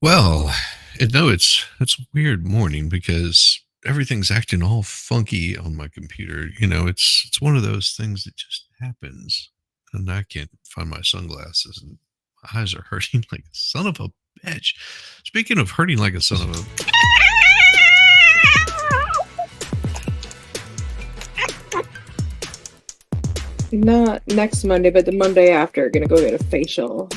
Well, it's a weird morning because everything's acting all funky on my computer. It's one of those things that just happens, and I can't find my sunglasses, and my eyes are hurting like a son of a bitch. Speaking of hurting like a son of a, Not next Monday, but the Monday after, gonna go get a facial.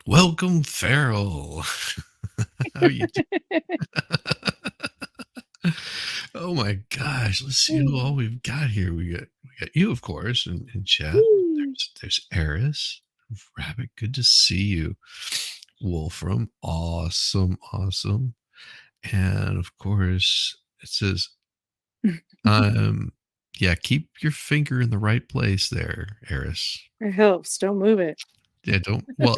welcome, Farrell. How you doing? Oh my gosh, let's see who all we've got here. We got you, of course, in chat. There's Eris. Rabbit, good to see you. Wolfram, awesome. And of course, it says, yeah, keep your finger in the right place there, Eris. It helps. Don't move it. Yeah,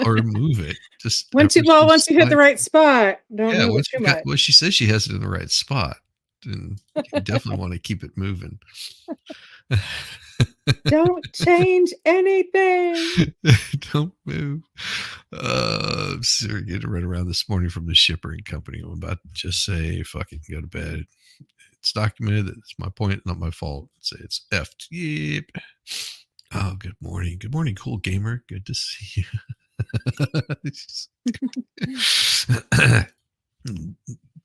or move it. Just Once you hit the right spot, don't yeah, move it once too you got, much. well, she says she has it in the right spot, and you definitely want to keep it moving. Don't change anything. Don't move. So we're getting right around this morning from the shipping company. I'm about to just say, fucking go to bed. It's documented that it's my point, not my fault. Say it's effed. Yep. Oh, good morning. Good morning, cool gamer. Good to see you.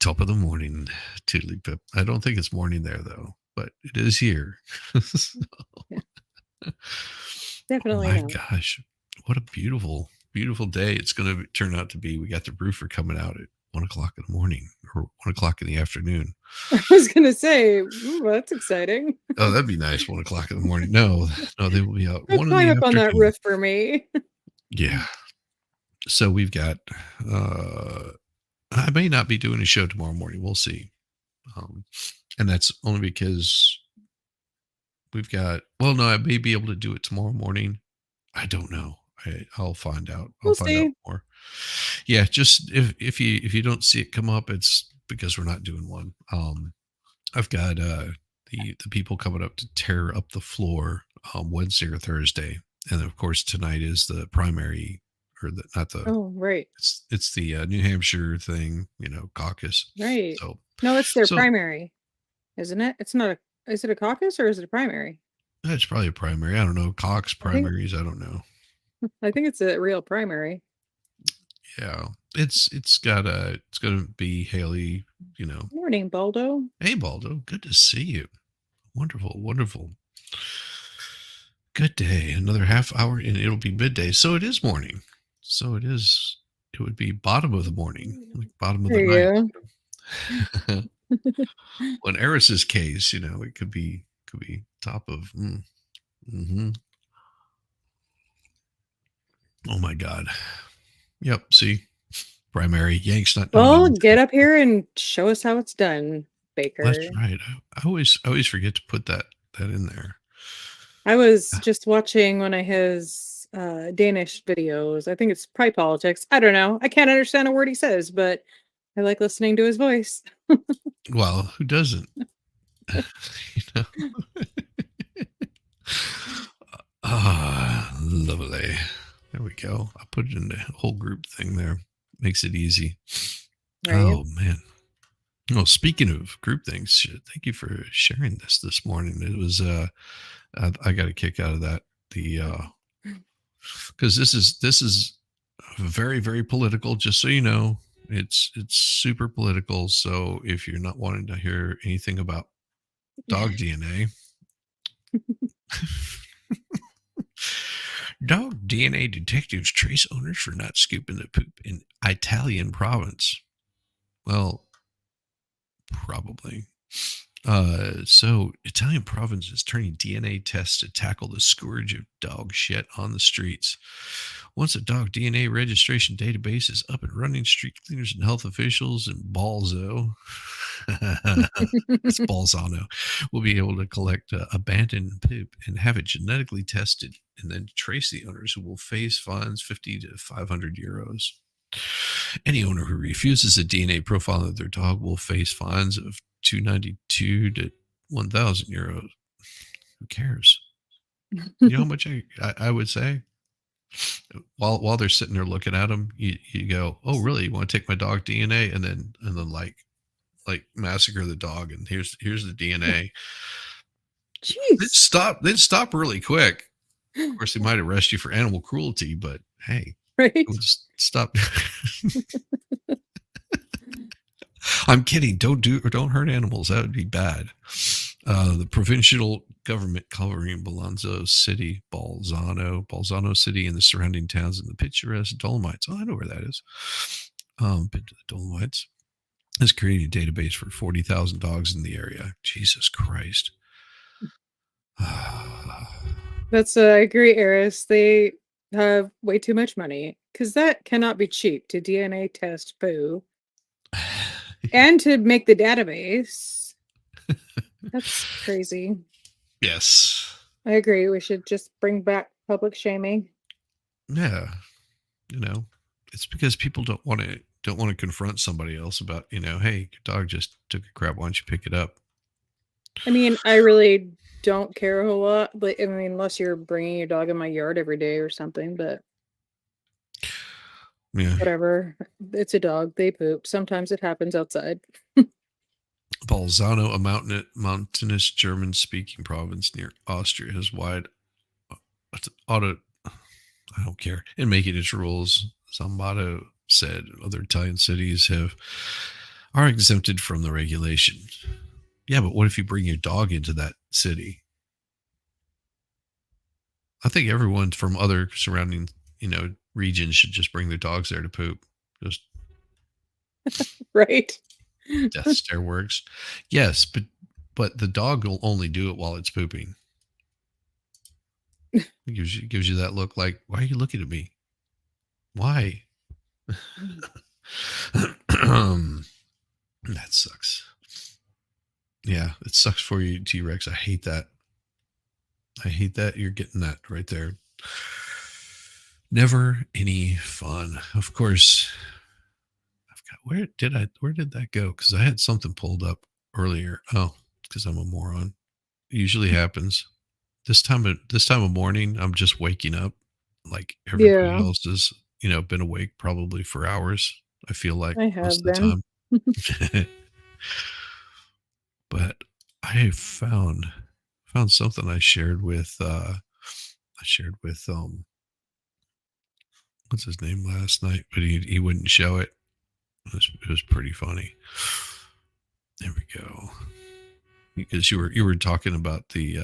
Top of the morning, toodly pip. I don't think it's morning there though, but it is here. So, Yeah. Definitely oh my not. gosh, what a beautiful day it's going to turn out to be. We got the roofer coming out at 1:00 in the morning or 1:00 in the afternoon. I was gonna say, ooh, that's exciting. Oh, that'd be nice. 1:00 in the morning. No, they will be out Don't 1 in climb the up on that afternoon. roof for me. Yeah. So we've got, I may not be doing a show tomorrow morning. We'll see. And that's only because we've got, well, no, I may be able to do it tomorrow morning. I don't know. I'll find out. I'll We'll find out see. more. Yeah, just if you don't see it come up, it's because we're not doing one. I've got the people coming up to tear up the floor Wednesday or Thursday, and of course tonight is the primary, or not the. Oh, right. It's the New Hampshire thing, caucus. Right. So No, it's their so primary, isn't it? It's not a, is it a caucus or is it a primary? that's probably a primary. I don't know. Cox I think primaries. I don't know. it's a real primary. Yeah, it's gonna be Haley. Morning, Baldo. Hey Baldo, good to see you. Wonderful. Good day. Another half hour and it'll be midday. So it is morning. So it is. It would be bottom of the morning, like bottom of the There night. you Well, go. in Eris's case, it could be top of. Mm-hmm. Oh my God. Yep. See, primary Yanks not doing Well, anything. get up here and show us how it's done, That's Baker. right. I always forget to put that in there. I was just watching one of his Danish videos. I think it's probably politics. I don't know. I can't understand a word he says, but I like listening to his voice. Well, who doesn't? you know. Ah, lovely. There we go. I put it in the whole group thing there. Makes it easy. Right? Oh man. Well, speaking of group things, thank you for sharing this morning. It was I got a kick out of that. The because this is very very political. Just so you know, it's super political. So if you're not wanting to hear anything about dog DNA, dog DNA detectives trace owners for not scooping the poop in Italian province. Well, probably. So Italian province is turning DNA tests to tackle the scourge of dog shit on the streets. Once a dog DNA registration database is up and running, street cleaners and health officials in Balzo, it's Balzano, will be able to collect abandoned poop and have it genetically tested, and then trace the owners, who will face fines 50 to 500 euros. Any owner who refuses a DNA profile of their dog will face fines of 292 to 1,000 euros. Who cares? You know how much I would say? While they're sitting there looking at them, you go, "Oh, really? You want to take my dog DNA?" And then like massacre the dog, and here's the DNA. Jeez. They'd stop really quick. Of course, they might arrest you for animal cruelty, but hey, it Right? would just stop. I'm kidding. Don't hurt animals. That would be bad. The provincial government covering Bolzano City, and the surrounding towns in the picturesque Dolomites. Oh, I know where that is. Been to the Dolomites. Has created a database for 40,000 dogs in the area. Jesus Christ. That's I agree, Eris. They have way too much money because that cannot be cheap to DNA test poo and to make the database. That's crazy. Yes. I agree. We should just bring back public shaming. Yeah. You know, it's because people don't want to confront somebody else about, hey, your dog just took a crap. Why don't you pick it up? I mean, I really don't care a whole lot, but I mean, unless you're bringing your dog in my yard every day or something, but Yeah. whatever. It's a dog. They poop. Sometimes it happens outside. Bolzano, a mountainous German-speaking province near Austria, has wide auto. I don't care. In making its rules, Zambado said other Italian cities are exempted from the regulation. Yeah, but what if you bring your dog into that city? I think everyone from other surrounding, regions should just bring their dogs there to poop. Just Right? death stare works. Yes, but the dog will only do it while it's pooping. It gives you that look like, why are you looking at me? Why? That sucks. Yeah, it sucks for you, T Rex. I hate that. I hate that you're getting that right there. Never any fun. Of course, I've got where did that go? Because I had something pulled up earlier. Oh, because I'm a moron. It usually happens. This time of morning, I'm just waking up like everybody Yeah, else has, been awake probably for hours. I feel like I most have of the been. time. But I found something I shared with what's his name last night, but he wouldn't show it. It was pretty funny. There we go. Because you were talking about the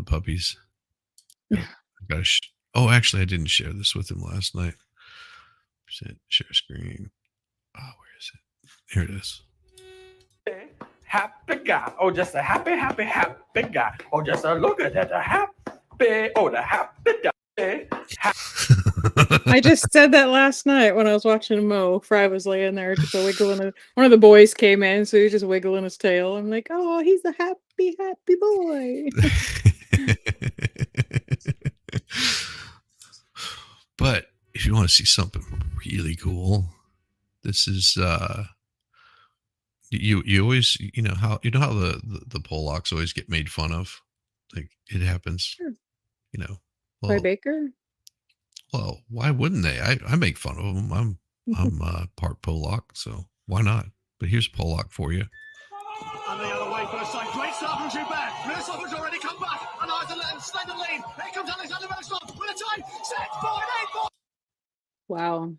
puppies. Oh, actually, I didn't share this with him last night. Share screen. Oh, where is it? Here it is. Happy guy. Oh, just a happy, happy, happy guy. Oh, just a look at that. A happy. Oh, the happy guy. I just said that last night when I was watching Mo. Fry was laying there just a wiggling. One of the boys came in, so he was just wiggling his tail. I'm like, oh, he's a happy, happy boy. But if you want to see something really cool, this is you always how the Polacks always get made fun of. Like it happens, Sure. you know. Fry Well, Baker. well, why wouldn't they? I make fun of them. I'm part Polak, so why not? But here's Polak for you. And the other way first time. Great start from Joubert. Minnesota's already come back. And either let him slide the lead. Here comes Alexander Minnesota with a time. 6.84. Wow.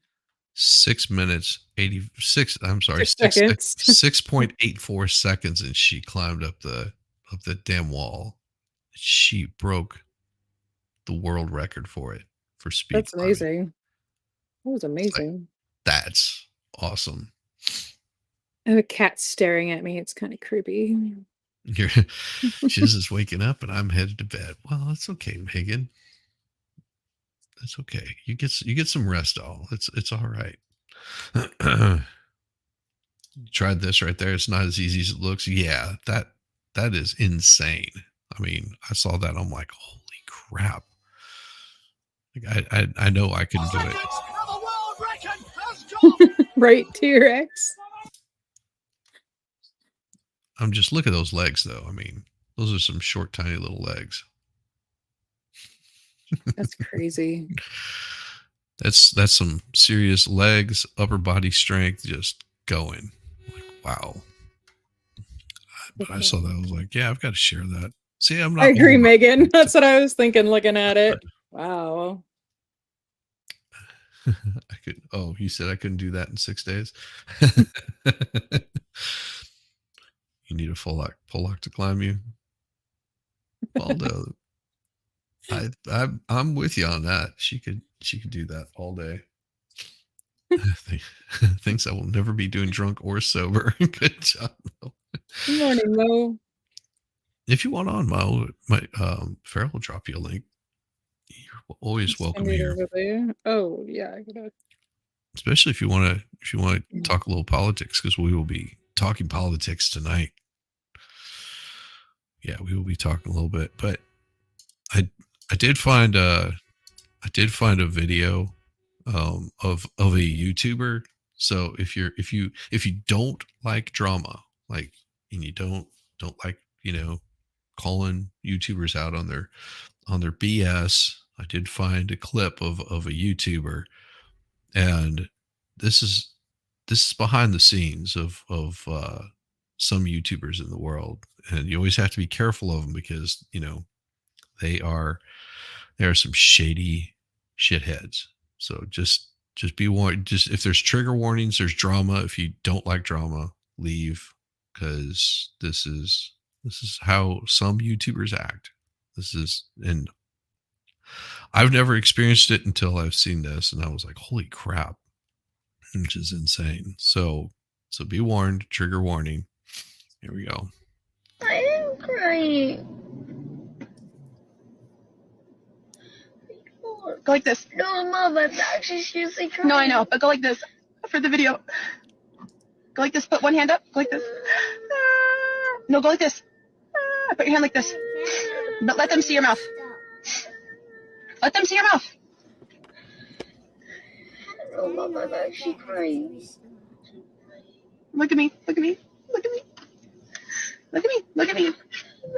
6 minutes 86. I'm sorry, 6 seconds. 6.84 seconds, and she climbed up the damn wall. She broke the world record for it for speed That's climbing. amazing. That was It's like, amazing. that's awesome. I have a cat staring at me. It's kind of creepy. You're, she's just waking up, and I'm headed to bed. Well, that's okay, Megan. That's okay. You get some rest. All it's all right. Tried this right there. It's not as easy as it looks. Yeah, that is insane. I mean, I saw that. I'm like, holy crap! Like, I know I can do it. And the world record has gone. Right, T-Rex. I'm just look at those legs though. I mean, those are some short, tiny little legs. That's crazy. That's some serious legs, upper body strength, just going. Like, wow. But I saw that, I was like, yeah, I've got to share that. See, I'm I not agree, all about Megan. That's what I was thinking looking at it. Wow. I could. Oh, you said I couldn't do that in 6 days. You need a Pollock to climb you, Baldo. I'm with you on that. She could do that all day. Thinks I will never be doing drunk or sober. Good job, Mo. Good morning, Mo. If you want on, Mo, Farrell will drop you a link. You're always welcome Send it here, over there. Oh yeah, I gotta. especially if you want to talk a little politics, because we will be talking politics tonight. Yeah, we will be talking a little bit, but I I did find a video of a YouTuber. So if you don't like drama, like, and you don't like, calling YouTubers out on their BS, I did find a clip of a YouTuber, and this is this is behind the scenes of some YouTubers in the world, and you always have to be careful of them because they are there are some shady shitheads. So just be warned. Just if there's trigger warnings, there's drama. If you don't like drama, leave, because this is how some YouTubers act. This is, and I've never experienced it until I've seen this, and I was like, holy crap, which is insane. So be warned. Trigger warning. Here we go. I am crying. Go like this. No, Mom, I'm actually seriously crying. No, I know, but go like this for the video. Go like this. Put one hand up. Go like this. No, go like this. Put your hand like this. But let them see your mouth. Let them see your mouth. No, Mom, I'm actually crying. Look at me. Look at me. Look at me. Look at me. Look at me. I'm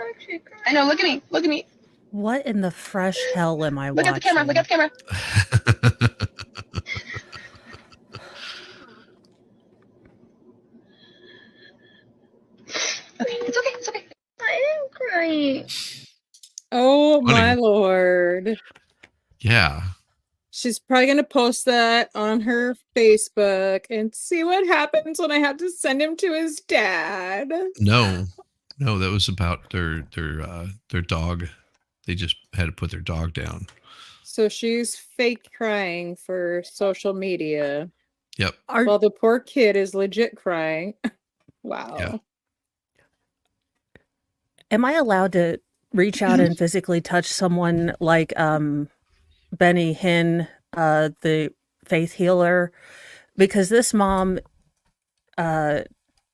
actually crying. I know. Look at me. Look at me. What in the fresh hell am I Look watching? at the camera. Look at the camera. Okay. It's okay. It's okay. I am crying. Oh my Funny. lord. Yeah. She's probably gonna post that on her Facebook and see what happens when I have to send him to his dad. No, that was about their dog. They just had to put their dog down. So she's fake crying for social media. Yep. While the poor kid is legit crying. Wow. Yeah. Am I allowed to reach out and physically touch someone like Benny Hinn, the faith healer? Because this mom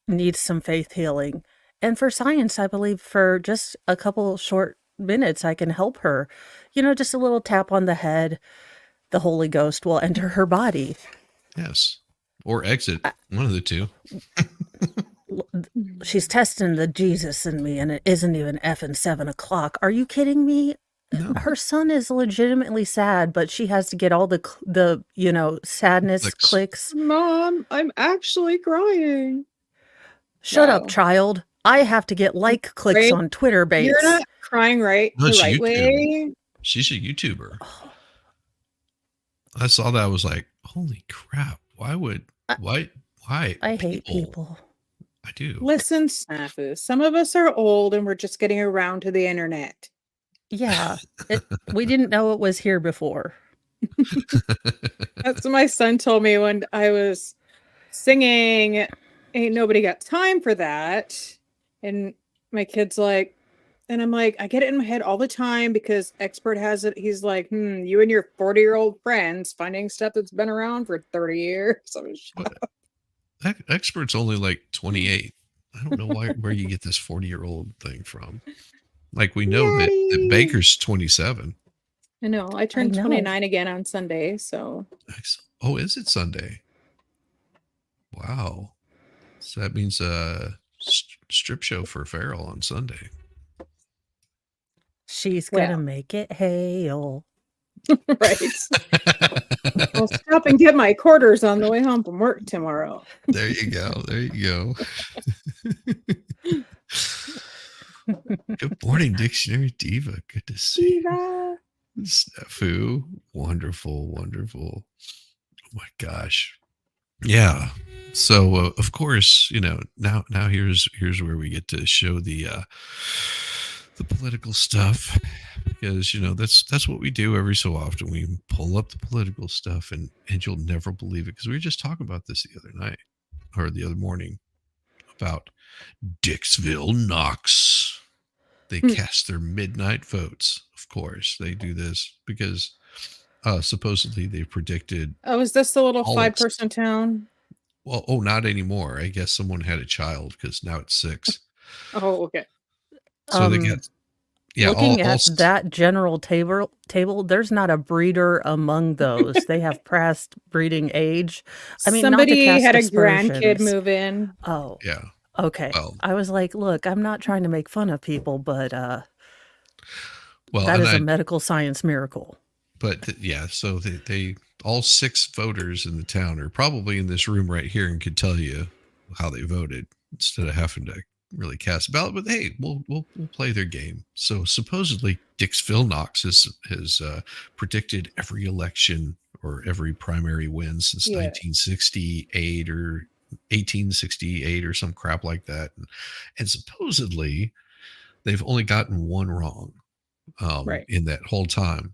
needs some faith healing. And for science, I believe for just a couple short minutes, I can help her. Just a little tap on the head. The Holy Ghost will enter her body. Yes. Or exit. One of the two. She's testing the Jesus in me, and it isn't even effing 7 o'clock. Are you kidding me? No. Her son is legitimately sad, but she has to get all the sadness clicks. Mom, I'm actually crying. Shut up, child. I have to get clicks Right? on Twitter base. You're not crying right No, the it's right YouTube. way. She's a YouTuber. I saw that. I was like, holy crap. Why? I hate people. I do. Listen, Snafu, some of us are old and we're just getting around to the internet. Yeah. We didn't know it was here before. That's what my son told me when I was singing. Ain't nobody got time for that. And my kid's like, and I'm like, I get it in my head all the time because Expert has it. He's like, you and your 40-year-old friends finding stuff that's been around for 30 years. So Expert's only like 28. I don't know where you get this 40-year-old thing from. Like, we know that Baker's 27. I know. I turned 29 again on Sunday. So. Oh, is it Sunday? Wow. So that means a strip show for Farrell on Sunday. She's gonna make it hail. Right. I'll stop and get my quarters on the way home from work tomorrow. There you go. There you go. Good morning, Dictionary Diva. Good to see you. Diva. Snafu. Wonderful, wonderful. Oh my gosh. Yeah. So of course, now here's where we get to show the political stuff, because that's what we do every so often. We pull up the political stuff, and you'll never believe it, because we were just talking about this the other night or the other morning about Dixville Knox. They cast their midnight votes. Of course, they do this because supposedly they predicted. Oh, is this the little all 5-person town? Well, not anymore. I guess someone had a child, because now it's 6. Oh, okay. So they got, looking at that general table, there's not a breeder among those. They have past breeding age. I mean, somebody not to cast had a grandkid aspersions. move in. Oh, yeah. Okay. Well, I was like, look, I'm not trying to make fun of people, but that and is a medical science miracle. But so they all 6 voters in the town are probably in this room right here and could tell you how they voted instead of having to really cast a ballot. But hey, we'll play their game. So supposedly Dixville Knox has predicted every election or every primary win since 1968 or 1868 or some crap like that, and supposedly they've only gotten one wrong in that whole time.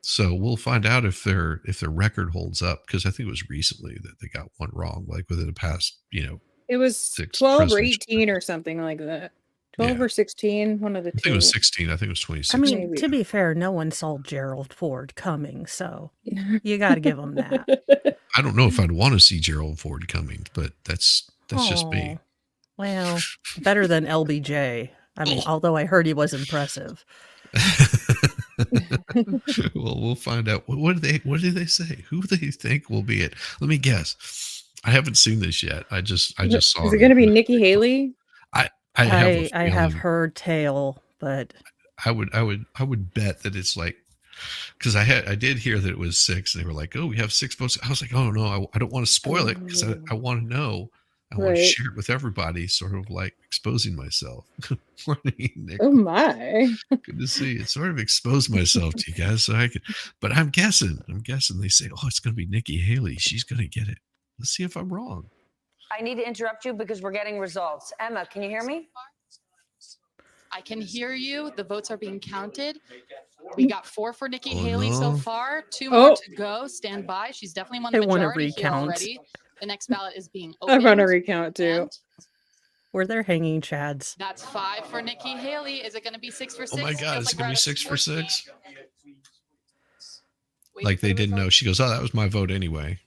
So we'll find out if their record holds up, because I think it was recently that they got one wrong, like within the past, it was 12 or 18 or something like that. 12 or 16, one of the two. I think it was 16. I think it was 2016. I mean, to be fair, no one saw Gerald Ford coming, so you got to give them that. I don't know if I'd want to see Gerald Ford coming, but that's just me. Well, better than LBJ. I mean, although I heard he was impressive. Well, we'll find out. What do they say? Who do they think will be it? Let me guess. I haven't seen this yet. I just saw. Is it going to be Nikki Haley? I have heard tale, but I would bet that it's like, because I did hear that it was 6, and they were like, oh, we have 6 votes. I was like, oh no, I don't want to spoil it, because I want to know. I want to share it with everybody, sort of like exposing myself. Oh my! Good to see you. Sort of expose myself to you guys, so I could. But I'm guessing they say, oh, it's going to be Nikki Haley. She's going to get it. Let's see if I'm wrong. I need to interrupt you because we're getting results. Emma, can you hear me? I can hear you. The votes are being counted. We got 4 for Nikki Haley so far. 2 more to go. Stand by. She's definitely won the majority here already. The next ballot is being opened. I want to recount too. Were there hanging chads? That's 5 for Nikki Haley. Is it going to be 6 for 6? Oh my God, is it going to be 6 for 6? Like they didn't know. She goes, oh, that was my vote anyway.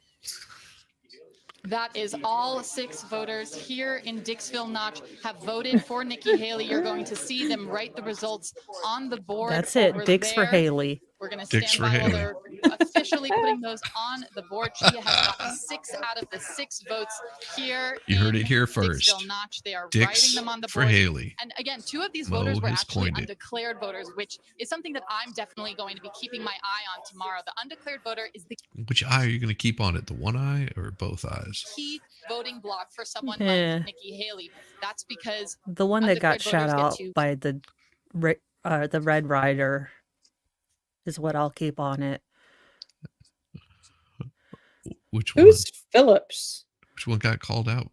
That is all 6 voters here in Dixville Notch have voted for Nikki Haley. You're going to see them write the results on the board. That's it. Dix for Haley. We're going to stand by while they're officially putting those on the board. She has gotten 6 out of the 6 votes here. You heard it here first. Dixville Notch. They are Dix writing them on the for board. Haley. And again, 2 of these voters were actually undeclared voters, which is something that I'm definitely going to be keeping my eye on tomorrow. The undeclared voter is the Which eye are you going to keep on it? The one eye or both eyes? key voting block for someone like Nikki Haley. That's because the one that got shot out by the Red Rider is what I'll keep on it. Which one? Who's Phillips? Which one got called out?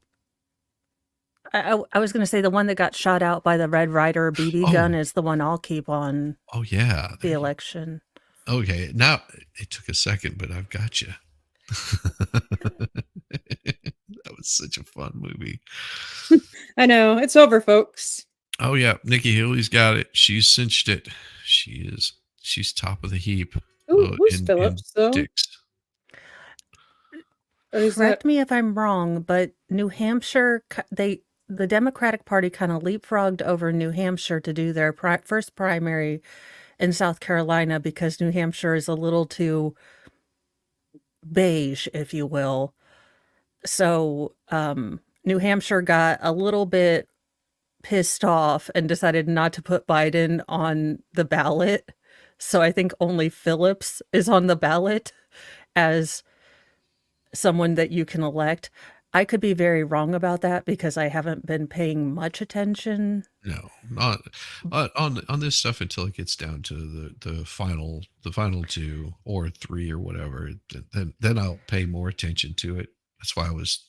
I was going to say the one that got shot out by the Red Rider BB gun is the one I'll keep on. Oh yeah, the election. Okay, now it took a second, but I've got you. That was such a fun movie. I know. It's over, folks. Oh yeah, Nikki Haley's got it. She's cinched it. She's top of the heap. Ooh, who's Phillips though? Dix. Correct me if I'm wrong, but New Hampshire, the Democratic Party kind of leapfrogged over New Hampshire to do their first primary in South Carolina because New Hampshire is a little too beige, if you will. So New Hampshire got a little bit pissed off and decided not to put Biden on the ballot So I think only Phillips is on the ballot as someone that you can elect. I could be very wrong about that because I haven't been paying much attention. No, not on this stuff until it gets down to the final 2 or 3 or whatever. Then I'll pay more attention to it. That's why I was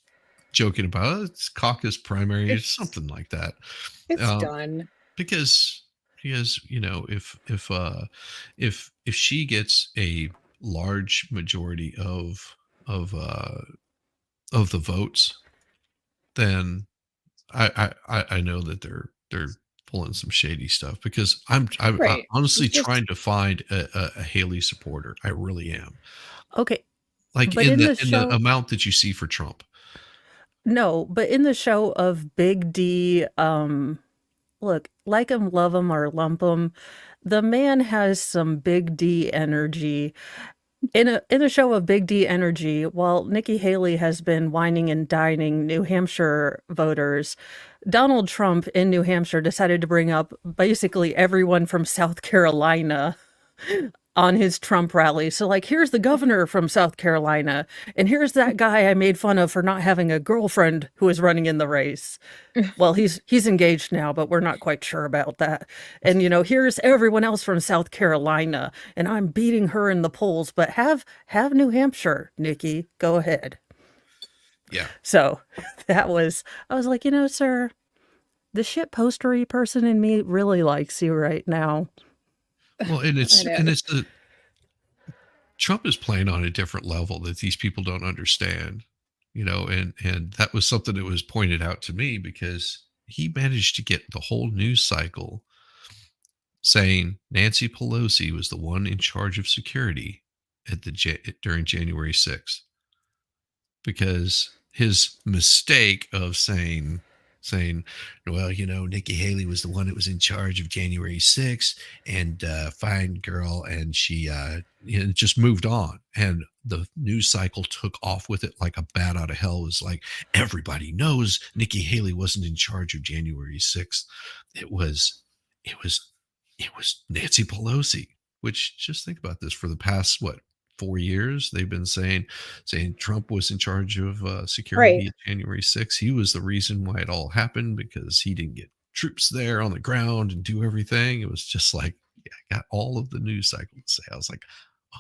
joking about it's caucus primary or It's something like that. it's Um, done. because if she gets a large majority of the votes, then I know that they're pulling some shady stuff because I'm Right. honestly It's just trying to find a Haley supporter. I really am. Okay, Like but in the in the show, amount that you see for Trump. no, but in the show of Big D, look, like him, love him, or lump him, the man has some Big D energy. In a show of Big D energy, while Nikki Haley has been whining and dining New Hampshire voters, Donald Trump in New Hampshire decided to bring up basically everyone from South Carolina on his Trump rally. So, like, here's the governor from South Carolina, and here's that guy I made fun of for not having a girlfriend who is running in the race. Well, he's engaged now, but we're not quite sure about that. And here's everyone else from South Carolina, and I'm beating her in the polls. But have New Hampshire, Nikki, go ahead. Yeah. So I was like, sir, the shit postery person in me really likes you right now. Well, and I know. it's the Trump is playing on a different level that these people don't understand, and that was something that was pointed out to me because he managed to get the whole news cycle saying Nancy Pelosi was the one in charge of security during January 6th because his mistake of saying, well, Nikki Haley was the one that was in charge of January 6th and fine girl. And she just moved on. And the news cycle took off with it like a bat out of hell. It was like, everybody knows Nikki Haley wasn't in charge of January 6th. It was Nancy Pelosi, which just think about this for the past, 4 years, they've been saying Trump was in charge of Right. security at January 6th. He was the reason why it all happened because he didn't get troops there on the ground and do everything. It was just like, yeah, I got all of the news cycle to say. I was like,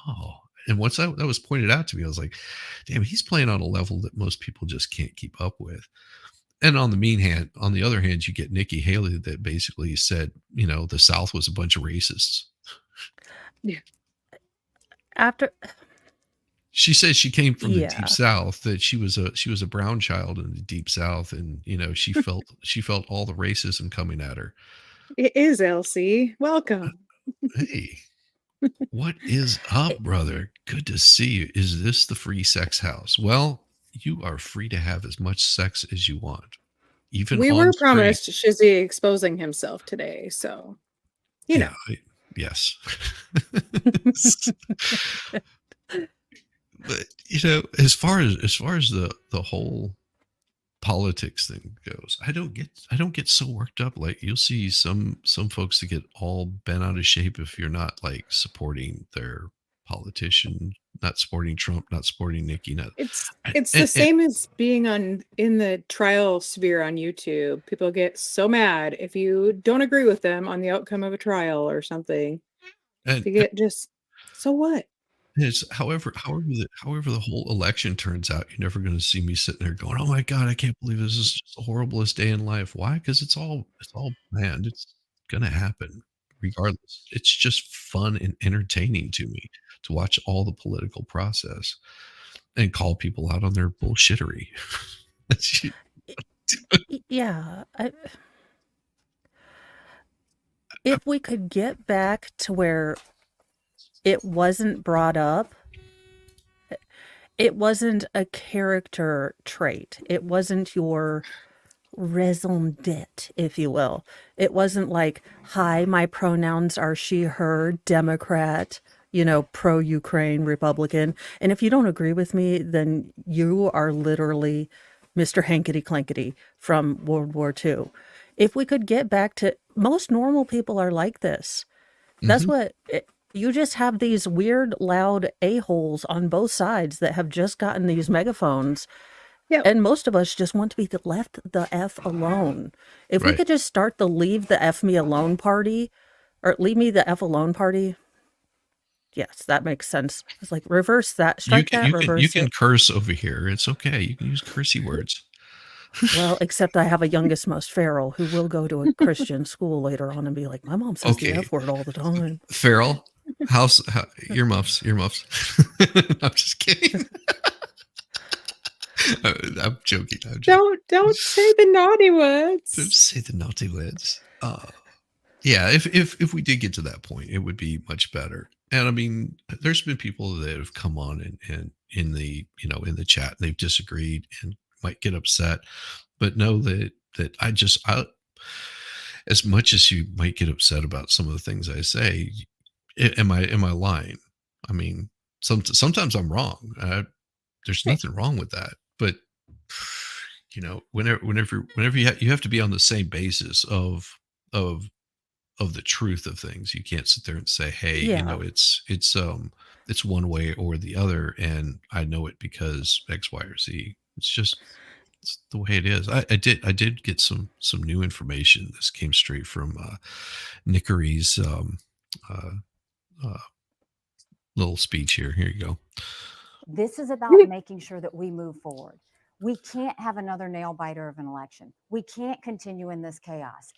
oh. And once that was pointed out to me, I was like, damn, he's playing on a level that most people just can't keep up with. And on the other hand, you get Nikki Haley that basically said, the South was a bunch of racists. Yeah. After She says she came from the Yeah. deep South, that she was a brown child in the deep South, and she felt all the racism coming at her. It is Elsie. Welcome. Hey, what is up, brother? Good to see you. Is this the free sex house? Well, you are free to have as much sex as you want, even We on were stream. promised Shizzy exposing himself today, so Yes. But as far as the whole politics thing goes, I don't get so worked up. Like, you'll see some folks that get all bent out of shape if you're not like supporting their politician, not supporting Trump, not supporting Nikki. it's the same as being in the trial sphere on YouTube. People get so mad if you don't agree with them on the outcome of a trial or something. and They get just, so what? it's however the whole election turns out, you're never going to see me sitting there going, "Oh my God, I can't believe this is just the horriblest day in life." Why? Because it's all planned. It's going to happen regardless. It's just fun and entertaining to me to watch all the political process and call people out on their bullshittery. Yeah. If we could get back to where it wasn't brought up, it wasn't a character trait. It wasn't your raison d'etre, if you will. It wasn't like, hi, my pronouns are she, her, Democrat, pro-Ukraine, Republican. And if you don't agree with me, then you are literally Mr. Hankety Clankety from World War II. If we could get back to, most normal people are like this. That's what You just have these weird, loud a-holes on both sides that have just gotten these megaphones. Yep. And most of us just want to be left the F alone. If we Right. could just start the leave the F me alone party, or leave me the F alone party. Yes, that makes sense. It's like reverse that, You strike can that, you can you reverse can it. curse over here. It's okay. You can use cursey words. Well, except I have a youngest most feral who will go to a Christian school later on and be like, my mom says the Okay. F word all the time. Feral, earmuffs. I'm just kidding. I'm joking. Don't say the naughty words. Don't say the naughty words. Yeah, if we did get to that point, it would be much better. And I mean, there's been people that have come on and in the in the chat, and they've disagreed and might get upset, but know that I as much as you might get upset about some of the things I say, am I lying? I mean, sometimes I'm wrong. There's nothing wrong with that, but whenever you have to be on the same basis of the truth of things. You can't sit there and say, hey, Yeah. it's one way or the other, and I know it because X, Y, or Z. It's the way it is. I did get some new information. This came straight from Nickery's little speech here. Here you go. This is about making sure that we move forward. We can't have another nail biter of an election. We can't continue in this chaos.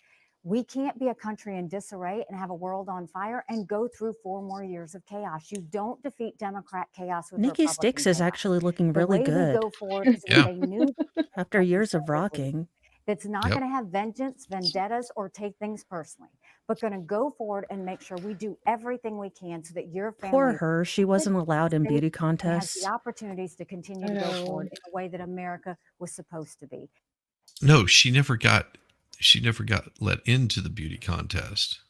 We can't be a country in disarray and have a world on fire and go through 4 more years of chaos. You don't defeat Democrat chaos with Nikki Republican Sticks is chaos. actually looking The really way good. we go forward is with a new After years of rocking. that's not going to have vengeance, vendettas, or take things personally, but going to go forward and make sure we do everything we can so that your family Poor her. She wasn't allowed in beauty has contests. the opportunities to continue to go forward in the way that America was supposed to be. No, she never got let into the beauty contest.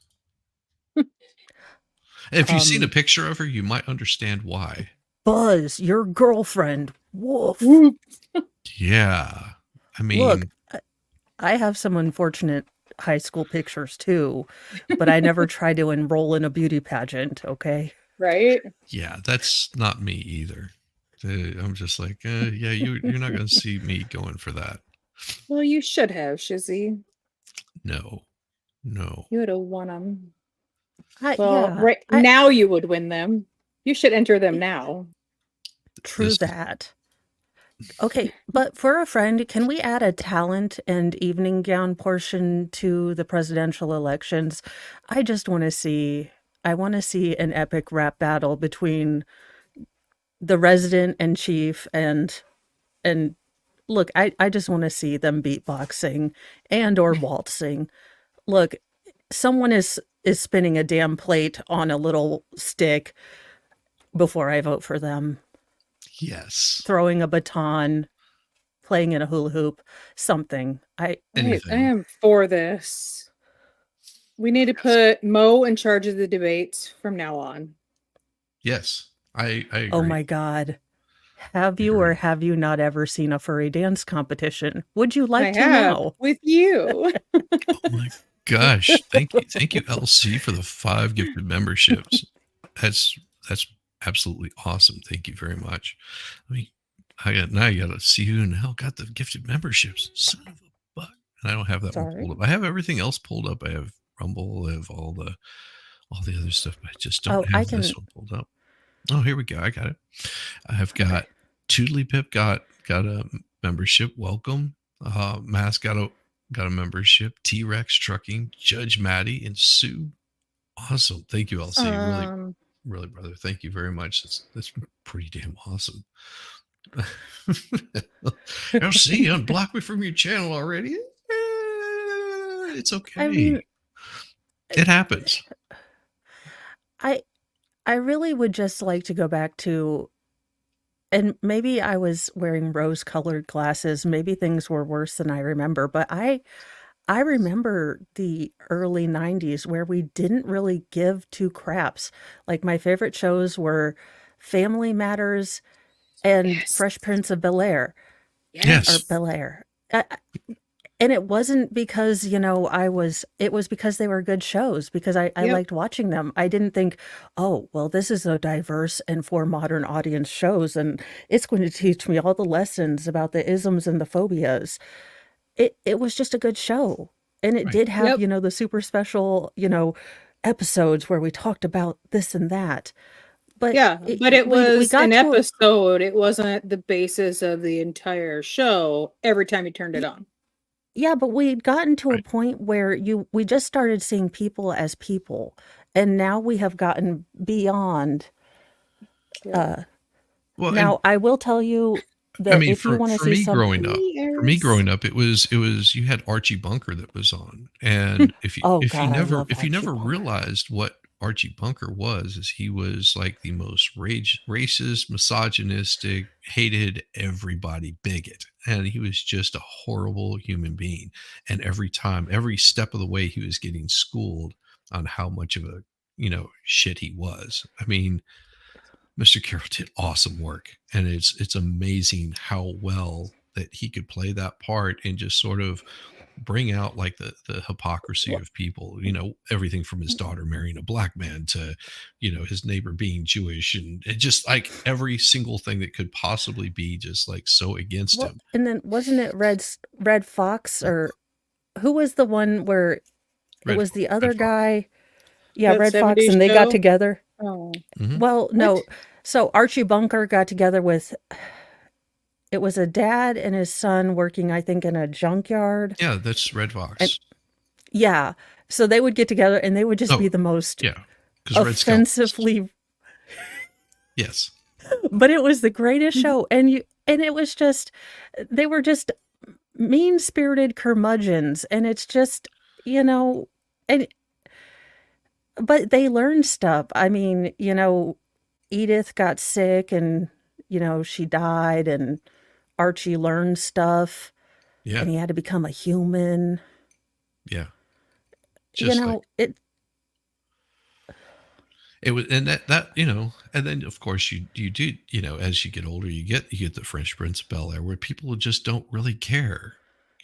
If you've seen a picture of her, you might understand why. Buzz, your girlfriend. Woof. Yeah. I mean, look, I have some unfortunate high school pictures too, but I never tried to enroll in a beauty pageant, okay? Right? Yeah, that's not me either. I'm just like, yeah, you're not going to see me going for that. Well, you should have, Shizzy. No. You would have won them. Yeah, now you would win them. You should enter them now. True that. Okay, but for a friend, can we add a talent and evening gown portion to the presidential elections? I just want to see an epic rap battle between the resident and chief and look, I just want to see them beatboxing and or waltzing. Look, someone is spinning a damn plate on a little stick before I vote for them. Yes. Throwing a baton, playing in a hula hoop, something. I am for this. We need to put Mo in charge of the debates from now on. Yes, I agree. Oh my God. Have you or have you not ever seen a furry dance competition? Would you like to know? With you. Oh my gosh. Thank you, LC, for the 5 gifted memberships. That's absolutely awesome. Thank you very much. I mean, I gotta see who in hell got the gifted memberships. Son of a buck. And I don't have that one pulled up. I have everything else pulled up. I have Rumble, I have all the other stuff, but I just don't have this one pulled up. Oh, here we go. I got it. I've got Toodly Pip got a membership. Welcome. Mass got a membership. T-Rex Trucking, Judge Maddie, and Sue. Awesome. Thank you, LC. Really, brother. Thank you very much. That's pretty damn awesome. LC, unblock me from your channel already. It's okay. I mean, it happens. I really would just like to go back to, and maybe I was wearing rose-colored glasses. Maybe things were worse than I remember, but I remember the early 90s where we didn't really give 2 craps. Like my favorite shows were Family Matters and Fresh Prince of Bel-Air. Yes. Or Bel-Air. And it wasn't because, it was because they were good shows, because I Yep. liked watching them. I didn't think, oh, well, this is a diverse and for modern audience shows, and it's going to teach me all the lessons about the isms and the phobias. It was just a good show. And it Right. did have, Yep. the super special, episodes where we talked about this and that. But Yeah, but it we was got an to a episode. It wasn't the basis of the entire show every time you turned it on. Yeah, but we'd gotten to a Right. point where we just started seeing people as people, and now we have gotten beyond. Yeah. Well, and Now, I will tell you I that mean, if you want to for see me something, growing up, it was you had Archie Bunker that was on, and oh if you God, I never love Archie Bunker. realized what Archie Bunker was, is he was like the most racist, misogynistic, hated everybody bigot, and he was just a horrible human being. And every step of the way, he was getting schooled on how much of a shit he was. I mean, Mr. Carroll did awesome work, and it's amazing how well that he could play that part and just sort of bring out like the hypocrisy Well, of people. Everything from his daughter marrying a black man to his neighbor being Jewish, and it just like every single thing that could possibly be just like so against him. and then wasn't it Red Fox, or who was the one where it was the other Red Fox. guy? Yeah, That Red Fox, 70s and they got show? together. Oh. Mhm. Well, no. What? So Archie Bunker got together with, it was a dad and his son working, I think, in a junkyard. Yeah, that's Red And Fox. yeah, so they would get together and they would just be Oh, the most yeah, because Red Skelton. offensively, Yes. but it was the greatest show. And it was just, they were just mean-spirited curmudgeons, and it's just, and but they learned stuff. I mean, Edith got sick and, she died, and Archie learned stuff, Yeah. and he had to become a human. Yeah. Just like it was, and that and then of course you do, as you get older, you get the Fresh Prince of Bel Air, where people just don't really care.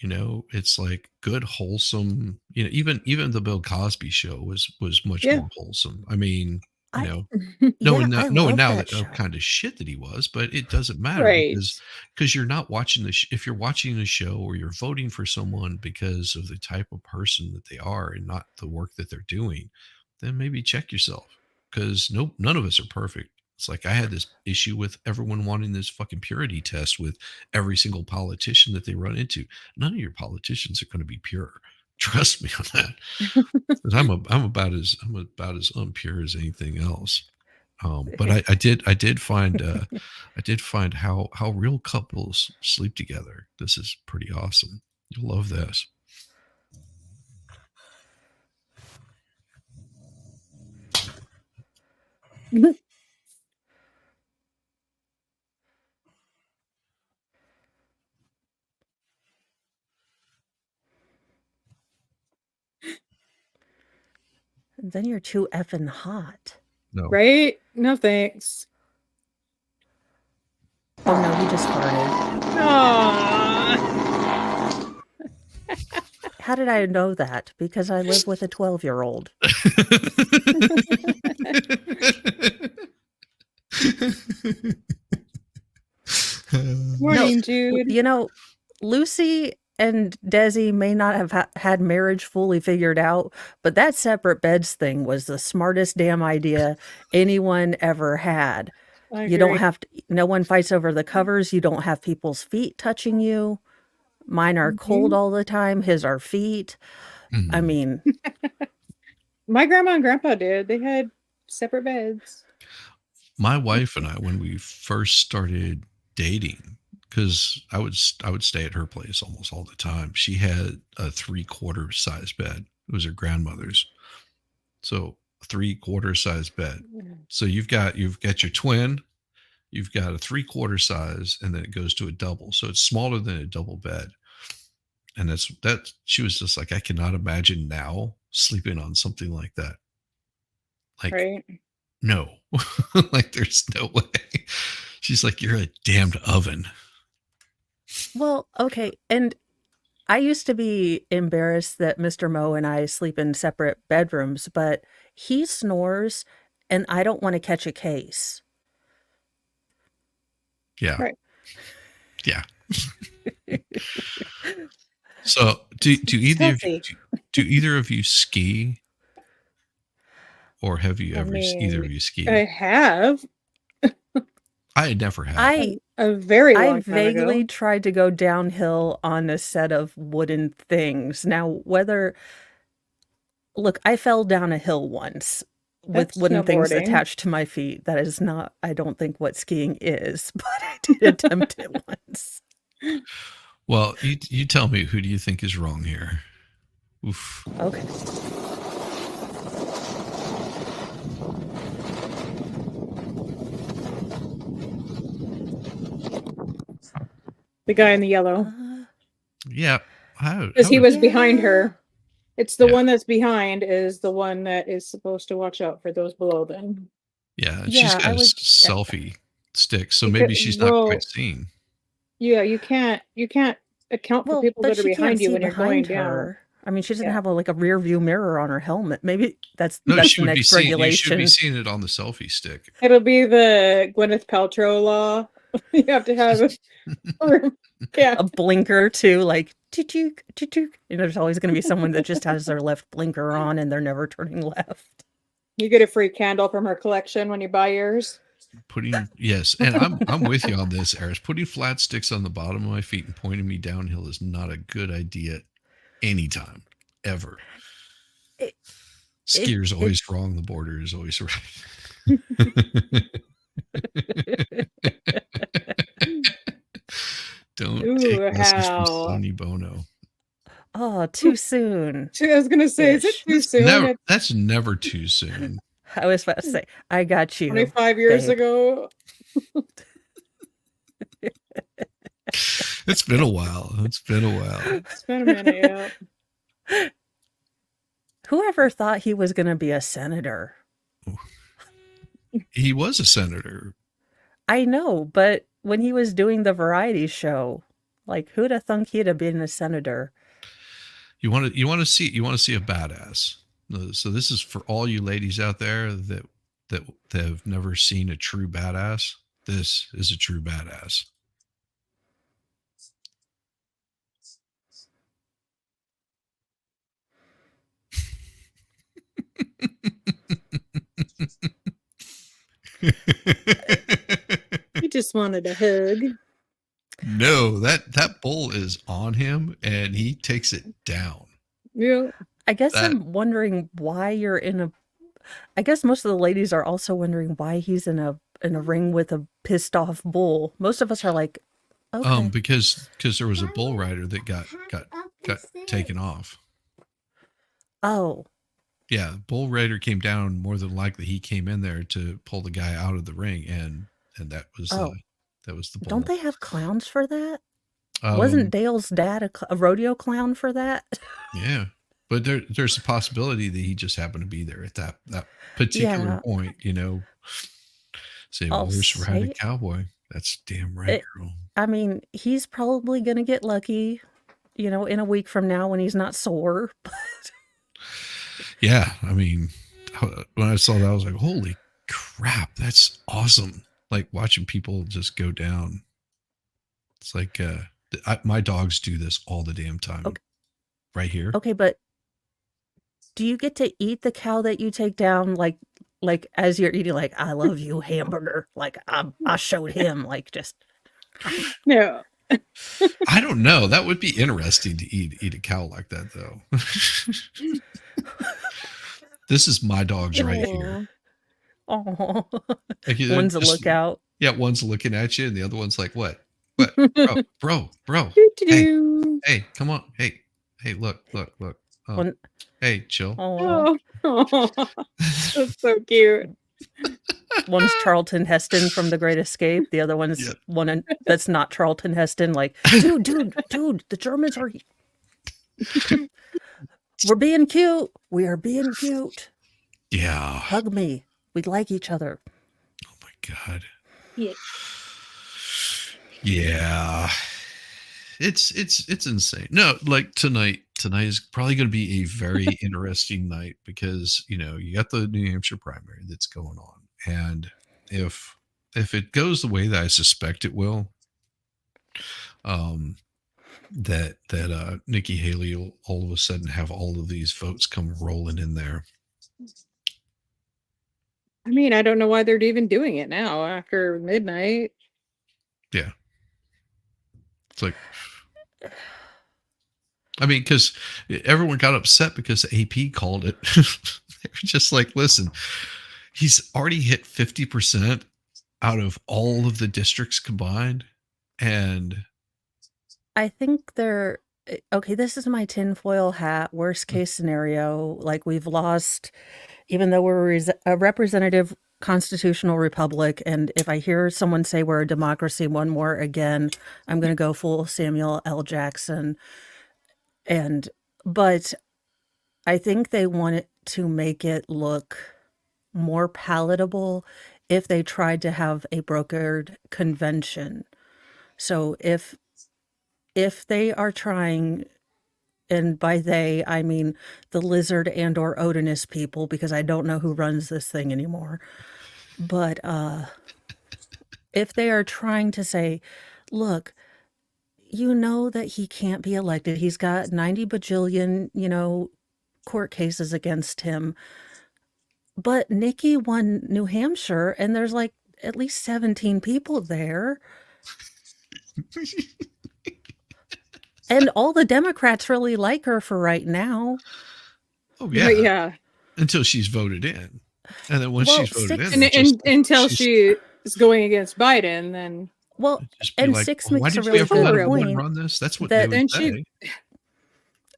It's like good, wholesome. Even the Bill Cosby show was much Yeah. more wholesome. I mean, I knowing I knowing love now that that show. kind of shit that he was, but it doesn't matter Right. because you're not watching if you're watching the show or you're voting for someone because of the type of person that they are and not the work that they're doing, then maybe check yourself, because none of us are perfect. It's like I had this issue with everyone wanting this fucking purity test with every single politician that they run into. None of your politicians are going to be pure. Trust me on that. 'Cause I'm about as unpure as anything else. But I did find how real couples sleep together. This is pretty awesome. You'll love this. Then you're too effing hot. No. Right? No thanks. Oh no, he just farted. Aww. How did I know that? Because I live with a 12-year-old. Morning, Jude. Lucy and Desi may not have had marriage fully figured out, but that separate beds thing was the smartest damn idea anyone ever had. You don't have to, no one fights over the covers. You don't have people's feet touching you. Mine are cold all the time. His are feet. I mean, my grandma and grandpa did. They had separate beds. My wife and I, when we first started dating, because I would stay at her place almost all the time. She had a 3/4 size bed. It was her grandmother's. So 3/4 size bed. So you've got your twin, you've got a 3/4 size, and then it goes to a double. So it's smaller than a double bed. And that she was just like, I cannot imagine now sleeping on something like that. Like, right? No, like there's no way. She's like, you're a damned oven. well, okay. And I used to be embarrassed that Mr. Moe and I sleep in separate bedrooms, but he snores and I don't want to catch a case. Yeah. Right. Yeah. So do either of you ski? Or have you ever either of you ski? I have. I never have. A very long I time vaguely ago. tried to go downhill on a set of wooden things. Now, look, I fell down a hill once with That's wooden things snowboarding. attached to my feet. That is not, I don't think, what skiing is, but I did attempt it once. Well, you tell me, who do you think is wrong here? Oof. Okay. The guy in the yellow. Yeah. Because he was behind her. It's the one that's behind is the one that is supposed to watch out for those below them. Yeah, she's got a selfie stick, so maybe she's not quite seen. Yeah, you can't account for people that are behind you when you're going down. I mean, she doesn't have a rear view mirror on her helmet. Maybe that's the she would next be regulation. You should be seeing it on the selfie stick. It'll be the Gwyneth Paltrow law. You have to have a blinker too, like toot-toot, toot-toot. There's always going to be someone that just has their left blinker on and they're never turning left. You get a free candle from her collection when you buy yours. Yes, and I'm with you on this, Eris. Putting flat sticks on the bottom of my feet and pointing me downhill is not a good idea anytime, ever. Skier's always wrong. The border is always right. Don't take lessons from Sonny Bono. Oh, too soon. I was going to say, is it too soon? That's never too soon. I was about to say, I got you. 25 years ago. It's been a while. It's been a minute, yeah. Whoever thought he was going to be a senator? He was a senator. I know, but when he was doing the variety show, who'd have thunk he'd have been a senator? You want to see a badass. So this is for all you ladies out there that have never seen a true badass. This is a true badass. He just wanted a hug. No, that bull is on him and he takes it down. Yeah. I guess I'm wondering why you're I guess most of the ladies are also wondering why he's in a ring with a pissed off bull. Most of us are like, okay. Because there was a bull rider that got taken off. Oh. Yeah, bull rider came down. More than likely, he came in there to pull the guy out of the ring, and that was the bull. Don't they have clowns for that? Wasn't Dale's dad a rodeo clown for that? Yeah, but there's a possibility that he just happened to be there at that particular point. Say, horse ride a cowboy. That's damn right, girl. I mean, he's probably gonna get lucky, in a week from now when he's not sore. But yeah, I mean, when I saw that, I was like, holy crap, that's awesome. Like watching people just go down. It's like my dogs do this all the damn time. Okay. Right here. Okay, but do you get to eat the cow that you take down like as you're eating, like, I love you hamburger? Like I showed him, like, just no. I don't know. That would be interesting to eat a cow like that, though. This is my dogs right here. Oh, one's a lookout. Yeah, one's looking at you, and the other one's like, "What? Bro? Hey, come on! Hey, look! Oh, hey, chill." Oh, that's so cute. One's Charlton Heston from The Great Escape. The other one's one that's not Charlton Heston. Like, dude, the Germans are. We're being cute. We are being cute. Yeah. Hug me. We like each other. Oh my God. Yeah. Yeah. It's insane. No, like tonight is probably going to be a very interesting night because you got the New Hampshire primary that's going on, and if it goes the way that I suspect it will, that Nikki Haley will all of a sudden have all of these votes come rolling in there. I mean, I don't know why they're even doing it now after midnight. Yeah. It's like, I mean, because everyone got upset because AP called it. They were just like, listen, he's already hit 50% out of all of the districts combined. And I think they're okay. This is my tinfoil hat. Worst case scenario, like we've lost, even though we're a representative constitutional republic. And if I hear someone say we're a democracy one more again, I'm going to go full Samuel L. Jackson. But I think they want to make it look more palatable if they tried to have a brokered convention. So if they are trying, and by they I mean the lizard and or Odinist people, because I don't know who runs this thing anymore, but if they are trying to say, look, that he can't be elected, he's got 90 bajillion court cases against him, but Nikki won New Hampshire and there's like at least 17 people there. And all the Democrats really like her for right now. Oh yeah, yeah. Until she's voted in, and then once she's voted in, until she is going against Biden, then and like, Six why makes a did you really ever let good a woman point. run this? That's what they would say.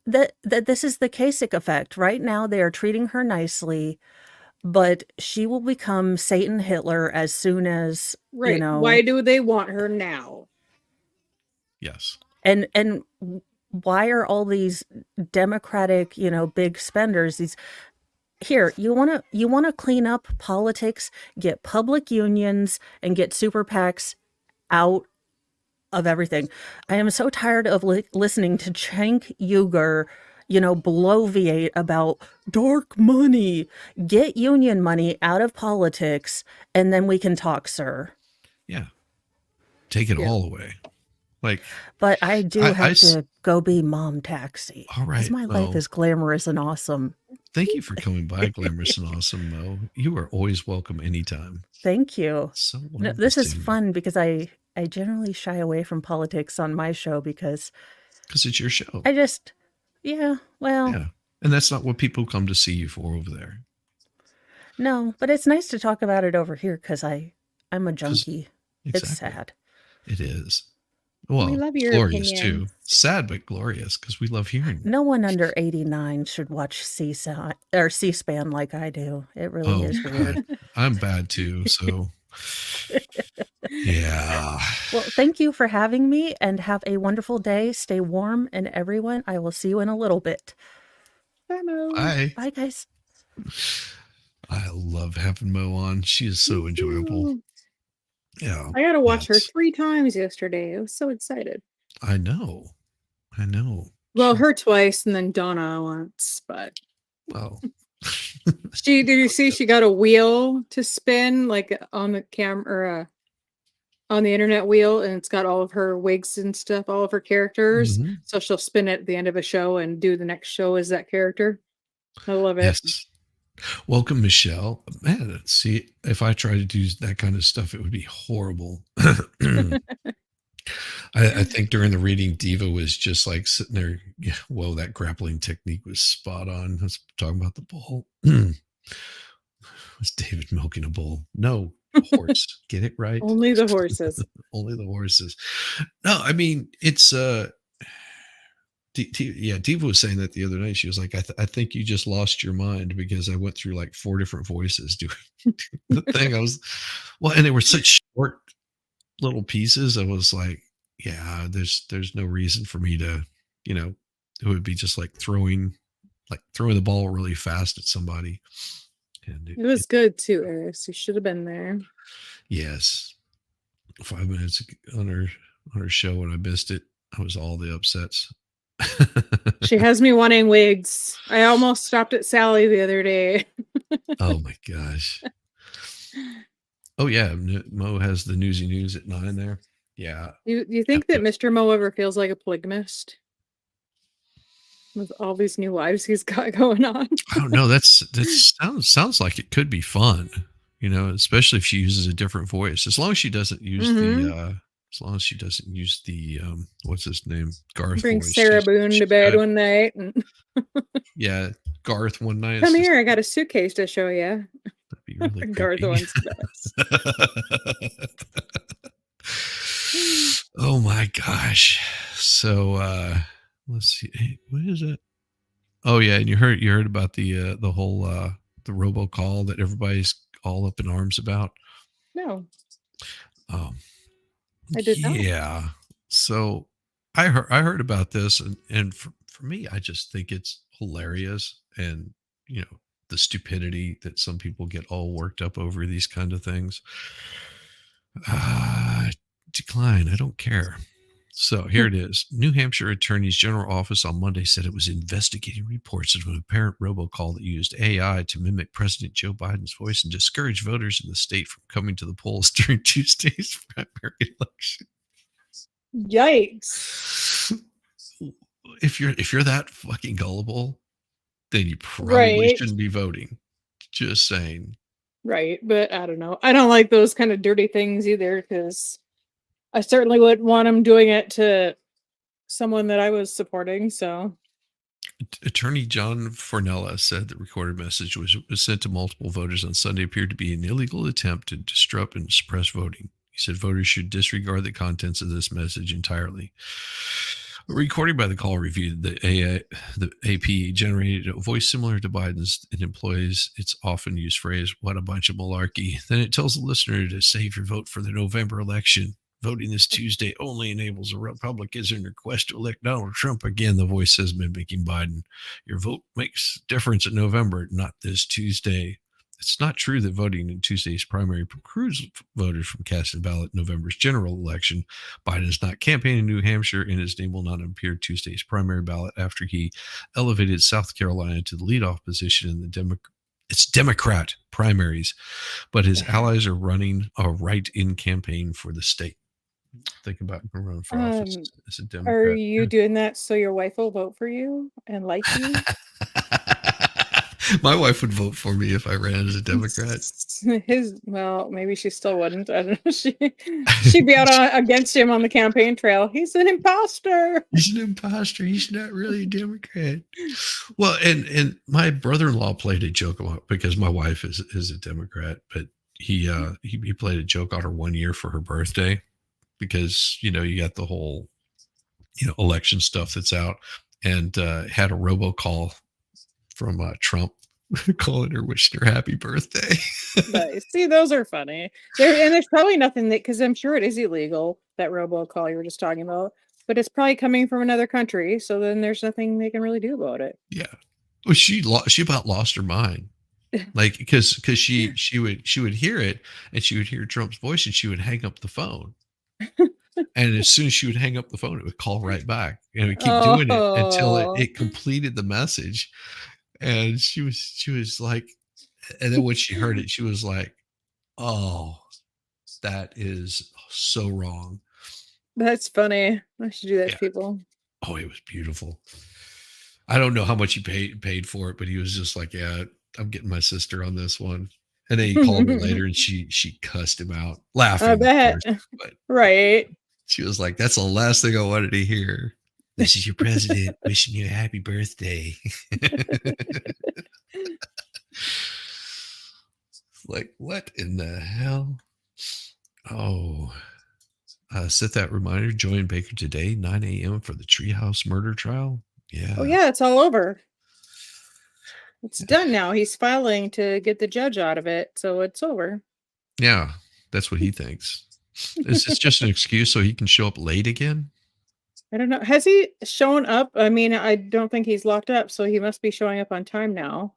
That this is the Kasich effect. Right now, they are treating her nicely, but she will become Satan Hitler as soon as Why do they want her now? Yes. And why are all these Democratic, big spenders, these here, you want to clean up politics, get public unions and get super PACs out of everything. I am so tired of listening to Cenk Uygur, bloviate about dark money. Get union money out of politics and then we can talk, sir. Yeah. Take it all away. But I do have to go be mom taxi. All right. Because my life is glamorous and awesome. Thank you for coming by, Glamorous and Awesome, Mo. You are always welcome anytime. Thank you. So this is fun because I generally shy away from politics on my show because it's your show. Yeah. And that's not what people come to see you for over there. No, but it's nice to talk about it over here because I'm a junkie. Exactly. It's sad. It is. Well, we love your glorious opinions. too. Sad but glorious because we love hearing it. No one under 89 should watch C-SPAN like I do. It really is weird. I'm bad too, so yeah. Well, thank you for having me and have a wonderful day. Stay warm, and everyone, I will see you in a little bit. Bye, Mo. Bye. Bye, guys. I love having Mo on. She is so enjoyable. Yeah. I got to watch her 3 times yesterday. I was so excited. I know. Well, her twice and then Donna once, but well. Did you see she got a wheel to spin like on the camera on the internet wheel, and it's got all of her wigs and stuff, all of her characters. Mm-hmm. So she'll spin it at the end of a show and do the next show as that character. I love it. Yes. Welcome, Michelle. Man, see, if I tried to do that kind of stuff, it would be horrible. I think during the reading, Diva was just like sitting there. Yeah, whoa, that grappling technique was spot on. Let's talk about the bull. Was David milking a bull? No, horse. Get it right. Only the horses. Only the horses. No, I mean, it's Diva was saying that the other night. She was like, I think you just lost your mind because I went through like 4 different voices doing the thing. And they were such short little pieces. I was like, yeah, there's no reason for me to, it would be just like throwing the ball really fast at somebody. And it was good too, Eris. You should have been there. Yes. 5 minutes on her show and I missed it. was all the upsets. She has me wanting wigs. I almost stopped at Sally the other day. Oh my gosh. Oh yeah, Mo has the newsy news at 9 there. Yeah. You think that Mr. Mo ever feels like a polygamist? With all these new wives he's got going on. I don't know. That sounds like it could be fun, especially if she uses a different voice. As long as she doesn't use the what's his name? Garth Bring voice. Sarah Boone to bed one night and yeah, Garth one night. Come here, I got a suitcase to show you. That'd be really Garth creepy. one's best. Oh my gosh. So let's see. Hey, what is it? Oh yeah, and you heard about the whole the robocall that everybody's all up in arms about? No. Um I did not. yeah. So I heard about this and for me I just think it's hilarious and the stupidity that some people get all worked up over these kind of things. Decline. I don't care. So here it is. New Hampshire Attorney's General Office on Monday said it was investigating reports of an apparent robocall that used AI to mimic President Joe Biden's voice and discourage voters in the state from coming to the polls during Tuesday's primary election. Yikes. If you're that fucking gullible, then you probably shouldn't be voting. Just saying. Right, but I don't know. I don't like those kind of dirty things either because I certainly wouldn't want him doing it to someone that I was supporting, so. Attorney John Fornella said the recorded message was sent to multiple voters on Sunday appeared to be an illegal attempt to disrupt and suppress voting. He said voters should disregard the contents of this message entirely. A recording by the call reviewed the AP generated a voice similar to Biden's and employs its often used phrase, "What a bunch of malarkey." Then it tells the listener to save your vote for the November election. Voting this Tuesday only enables the Republicans in their quest to elect Donald Trump again, the voice says, mimicking Biden. Your vote makes a difference in November, not this Tuesday. It's not true that voting in Tuesday's primary precludes voters from casting a ballot in November's general election. Biden is not campaigning in New Hampshire, and his name will not appear Tuesday's primary ballot after he elevated South Carolina to the leadoff position in the Democrat primaries. But his allies are running a write-in campaign for the state. Think about running for office as a Democrat. Are you doing that so your wife will vote for you and like you? My wife would vote for me if I ran as a Democrat. Well, maybe she still wouldn't. I don't know. She'd be out against him on the campaign trail. He's an imposter. He's an imposter. He's not really a Democrat. Well, and my brother-in-law played a joke about because my wife is a Democrat, but he played a joke on her one year for her birthday because you got the whole election stuff that's out, and had a robocall from Trump calling her, wishing her happy birthday. Nice. See, those are funny. There's probably nothing because I'm sure it is illegal, that robocall you were just talking about, but it's probably coming from another country, so then there's nothing they can really do about it. Yeah. Well, she about lost her mind. Like because she would hear it and she would hear Trump's voice and she would hang up the phone. And as soon as she would hang up the phone, it would call right back. And it would keep doing it until it completed the message. And she was like, and then when she heard it, she was like, "Oh, that is so wrong." That's funny. I should do that to people. Oh, it was beautiful. I don't know how much he paid for it, but he was just like, "Yeah, I'm getting my sister on this one." And then he called her later and she cussed him out, laughing. I bet. But right. She was like, "That's the last thing I wanted to hear. This is your president wishing you a happy birthday." Like, what in the hell? Oh, set that reminder. Join Baker today, 9 a.m. for the Treehouse murder trial. Yeah. Oh, yeah, it's all over. It's done now. He's filing to get the judge out of it, so it's over. Yeah, that's what he thinks. Is this just an excuse so he can show up late again? I don't know. Has he shown up? I mean, I don't think he's locked up, so he must be showing up on time now.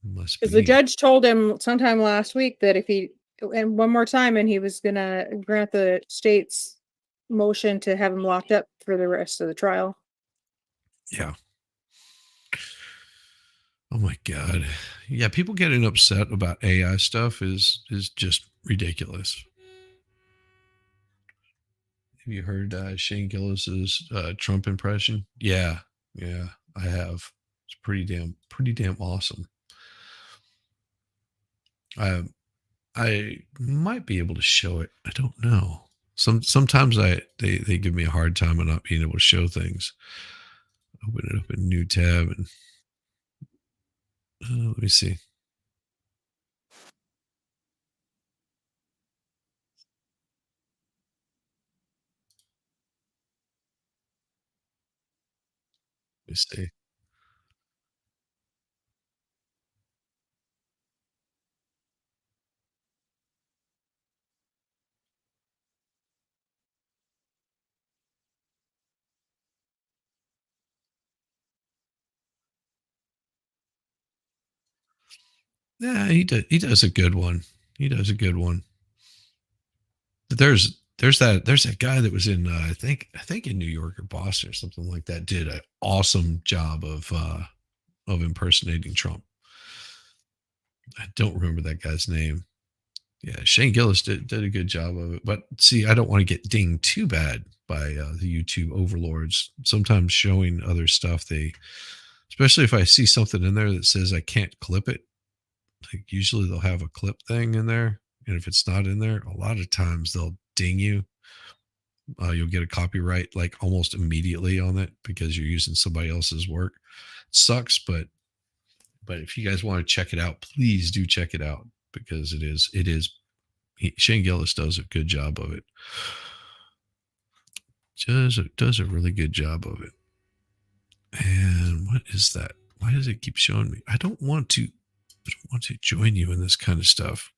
Must Because be. the judge told him sometime last week that if he and one more time and he was gonna grant the state's motion to have him locked up for the rest of the trial. Yeah. Oh my God. Yeah, people getting upset about AI stuff is just ridiculous. Have you heard Shane Gillis's Trump impression? Yeah, I have. It's pretty damn awesome. I might be able to show it. I don't know. Sometimes they give me a hard time of not being able to show things. Open it up in a new tab and let me see. Let me see. Yeah, he does a good one. He does a good one. But there's that guy that was in I think in New York or Boston or something like that, did an awesome job of impersonating Trump. I don't remember that guy's name. Yeah, Shane Gillis did a good job of it. But see, I don't want to get dinged too bad by the YouTube overlords. Sometimes showing other stuff, especially if I see something in there that says I can't clip it, like usually they'll have a clip thing in there. And if it's not in there, a lot of times they'll ding you. You'll get a copyright like almost immediately on it because you're using somebody else's work. It sucks, but if you guys want to check it out, please do check it out because Shane Gillis does a good job of it. Does a really good job of it. And what is that? Why does it keep showing me? I don't want to join you in this kind of stuff.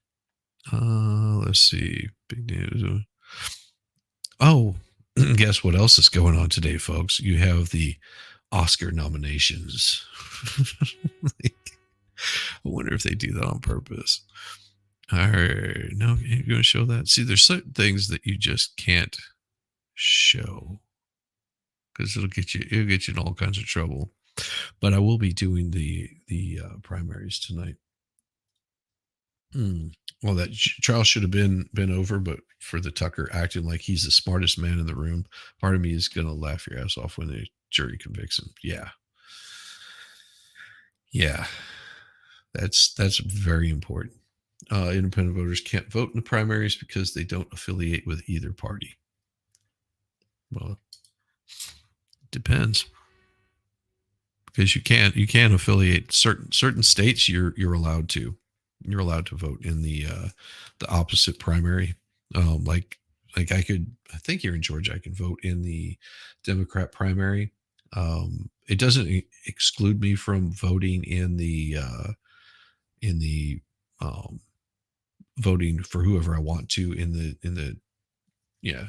Let's see. Big news. Oh, guess what else is going on today, folks? You have the Oscar nominations. I wonder if they do that on purpose. All right. No, you're going to show that? See, there's certain things that you just can't show because it'll get you in all kinds of trouble. But I will be doing the primaries tonight. Well, that trial should have been over, but for the Tucker acting like he's the smartest man in the room, part of me is going to laugh your ass off when the jury convicts him. Yeah, that's very important. Independent voters can't vote in the primaries because they don't affiliate with either party. Well, it depends. Because you can affiliate certain states. You're allowed to vote in the opposite primary. Like I think here in Georgia I can vote in the Democrat primary. It doesn't exclude me from voting in the voting for whoever I want to in the yeah.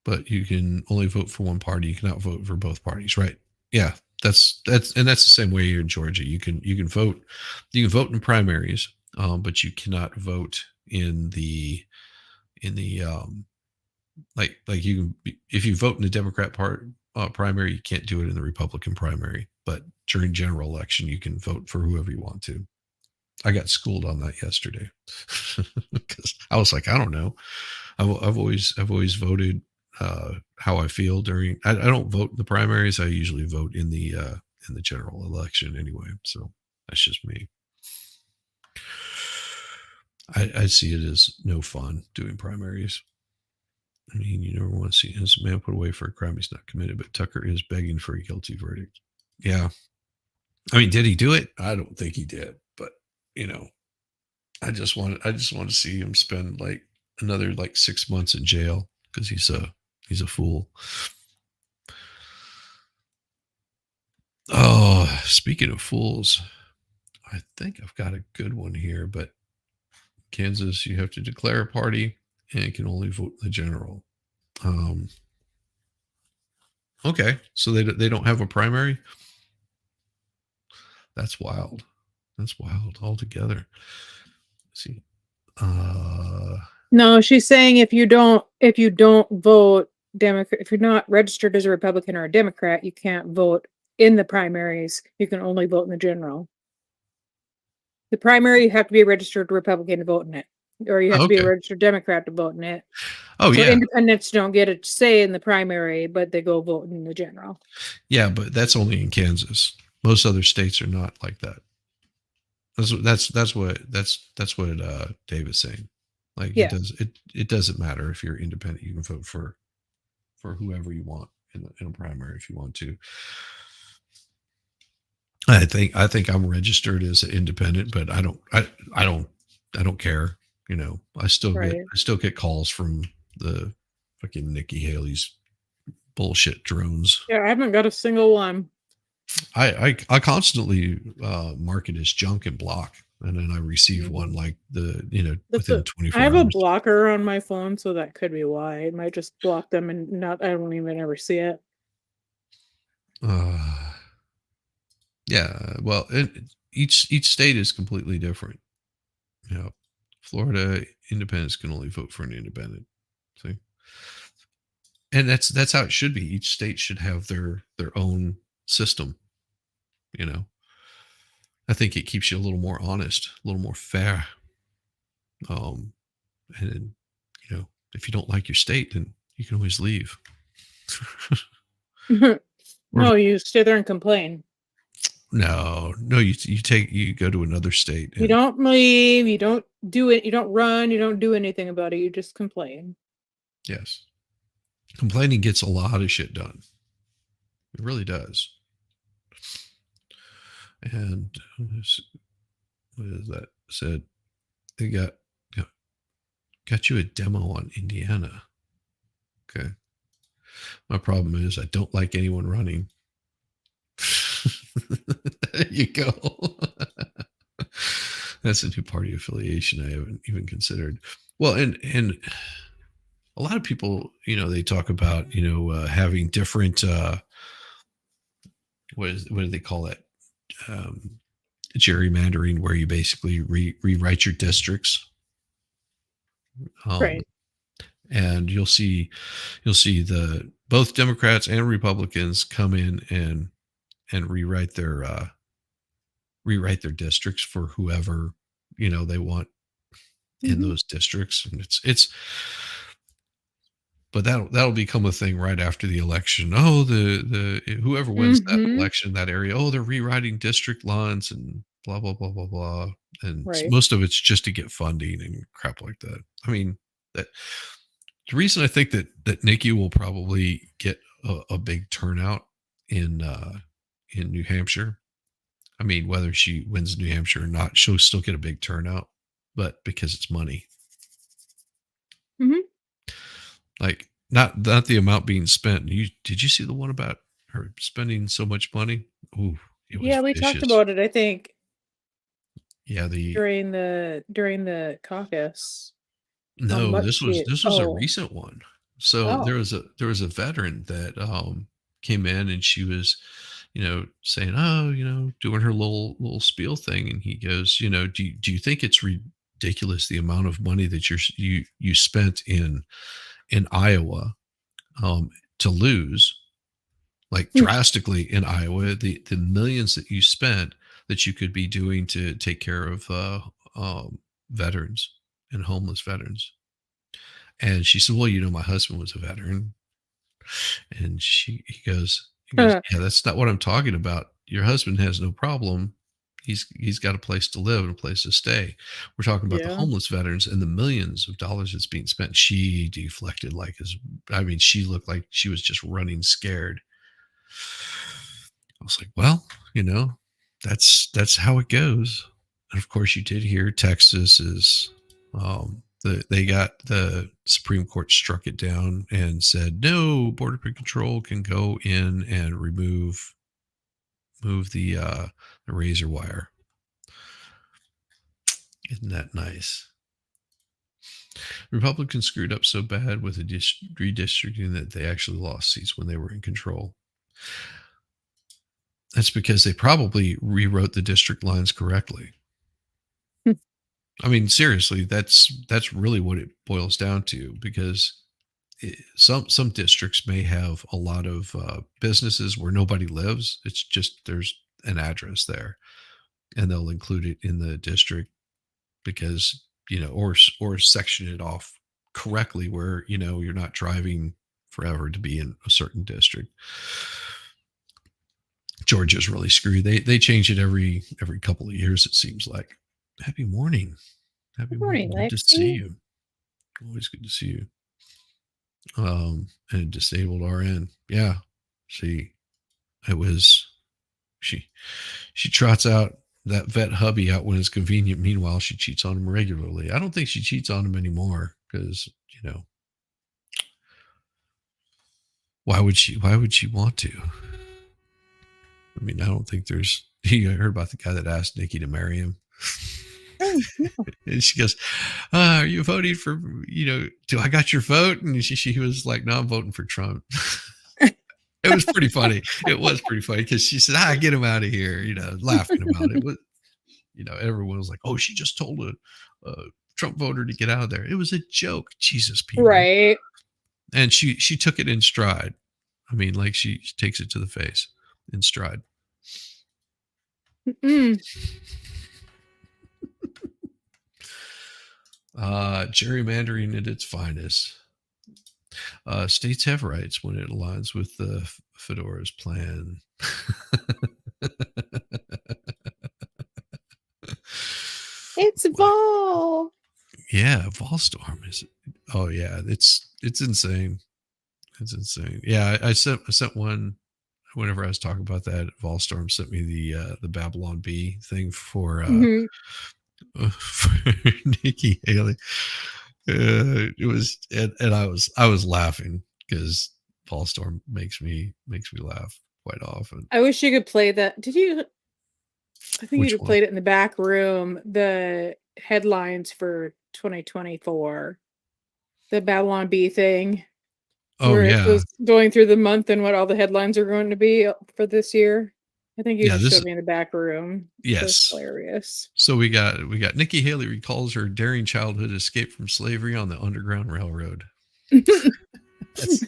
But you can only vote for one party. You cannot vote for both parties, right? Yeah, that's the same way here in Georgia. You can vote in primaries, but you cannot vote in the like you can, if you vote in the Democrat primary, you can't do it in the Republican primary. But during general election, you can vote for whoever you want to. I got schooled on that yesterday because I was like, I don't know. I've always voted how I feel during. I don't vote in the primaries. I usually vote in the general election anyway. So that's just me. I see it as no fun doing primaries. I mean, you never want to see this man put away for a crime he's not committed, but Tucker is begging for a guilty verdict. Yeah. I mean, did he do it? I don't think he did, but I just want to see him spend like another 6 months in jail because he's a fool. Oh, speaking of fools, I think I've got a good one here, but Kansas, you have to declare a party and can only vote in the general. Okay, so they don't have a primary. That's wild. That's wild altogether. Let's see. No, she's saying if you don't vote Democrat, if you're not registered as a Republican or a Democrat, you can't vote in the primaries. You can only vote in the general. The primary, you have to be a registered Republican to vote in it, or you have to be a Okay. registered Democrat to vote in it. Oh, So yeah. independents don't get a say in the primary, but they go vote in the general. Yeah, but that's only in Kansas. Most other states are not like that. That's what David's saying. Like Yeah. it doesn't matter if you're independent. You can vote for whoever you want in a primary if you want to. I think I'm registered as an independent, but I don't care. You know, I still Right. get calls from the fucking Nikki Haley's bullshit drones. Yeah, I haven't got a single one. I constantly mark it as junk and block, and then I receive one like within 24 I have a hours. blocker on my phone, so that could be why. I might just block them and not. I don't even ever see it. Yeah, well, each state is completely different. You know, Florida independents can only vote for an independent. See, and that's how it should be. Each state should have their own system. You know, I think it keeps you a little more honest, a little more fair. And you know, if you don't like your state, then you can always leave. Or No, you stay there and complain. no, you go to another state You and don't leave. You don't do it. You don't run. You don't do anything about it. You just complain. yes, complaining gets a lot of shit done. It really does. And what is that? Said they got you a demo on Indiana. Okay. My problem is I don't like anyone running. There you go. That's a new party affiliation I haven't even considered. Well, and a lot of people, you know, they talk about, you know, having different what do they call it? Um, gerrymandering, where you basically rewrite your districts. Um, Right. and you'll see the both Democrats and Republicans come in and rewrite their districts for whoever, you know, they want in those districts. And it's but that'll become a thing right after the election. Oh, the whoever wins that Mm-hmm. election in that area, oh, they're rewriting district lines and blah blah blah blah blah. And Right. most of it's just to get funding and crap like that. I mean, that the reason I think that Nikki will probably get a big turnout in New Hampshire. I mean, whether she wins New Hampshire or not, she'll still get a big turnout, but because it's money. Mm-hmm. Like not the amount being spent. Did you see the one about her spending so much money? Ooh, it was Yeah, we talked vicious. about it, I think, Yeah, during the caucus. How no, much she this was a oh. recent one. So Oh. there was a veteran that came in and she was, you know, saying, oh, you know, doing her little spiel thing, and he goes, you know, do you think it's ridiculous the amount of money that you spent in Iowa to lose, like drastically in Iowa, the millions that you spent that you could be doing to take care of veterans and homeless veterans. And she said, well, you know, my husband was a veteran. And he goes, yeah, that's not what I'm talking about. Your husband has no problem. He's got a place to live and a place to stay. We're talking about the Yeah. homeless veterans and the millions of dollars that's being spent. She deflected she looked like she was just running scared. I was like, well, you know, that's how it goes. And of course, you did hear Texas is they got the Supreme Court struck it down and said no, Border Control can go in and move the razor wire. Isn't that nice? Republicans screwed up so bad with the redistricting that they actually lost seats when they were in control. That's because they probably rewrote the district lines correctly. I mean, seriously, that's really what it boils down to, because some districts may have a lot of businesses where nobody lives. It's just there's an address there, and they'll include it in the district because or section it off correctly where you're not driving forever to be in a certain district. Georgia's really screwed. They change it every couple of years, it seems like. Happy morning. Happy morning. Good to see you. Always good to see you. And disabled RN. Yeah. See, it was she trots out that vet hubby out when it's convenient. Meanwhile, she cheats on him regularly. I don't think she cheats on him anymore because, why would she want to? I mean, I don't think there's, you heard about the guy that asked Nikki to marry him. Oh, no. And she goes, are you voting for, do I got your vote? And she was like, no, I'm voting for Trump. It was pretty funny. It was pretty funny because she said, get him out of here, laughing about it. Everyone was like, oh, she just told a Trump voter to get out of there. It was a joke. Jesus, people. Right. And she took it in stride. I mean, like she takes it to the face in stride. Gerrymandering at its finest. States have rights when it aligns with the Fedora's plan. It's Vol. Yeah, Volstorm is. Oh yeah, it's insane. It's insane. Yeah, I sent one whenever I was talking about that. Volstorm sent me the Babylon Bee thing for Nikki Haley. It was and I was laughing because Volstorm makes me laugh quite often. I wish you could play that. Did you? I think Which you could one? play it in the back room. The headlines for 2024, the Babylon Bee thing. Oh where yeah, it was going through the month and what all the headlines are going to be for this year. I think you just showed me in the back room. Yes. That's hilarious. So we got Nikki Haley recalls her daring childhood escape from slavery on the Underground Railroad. That's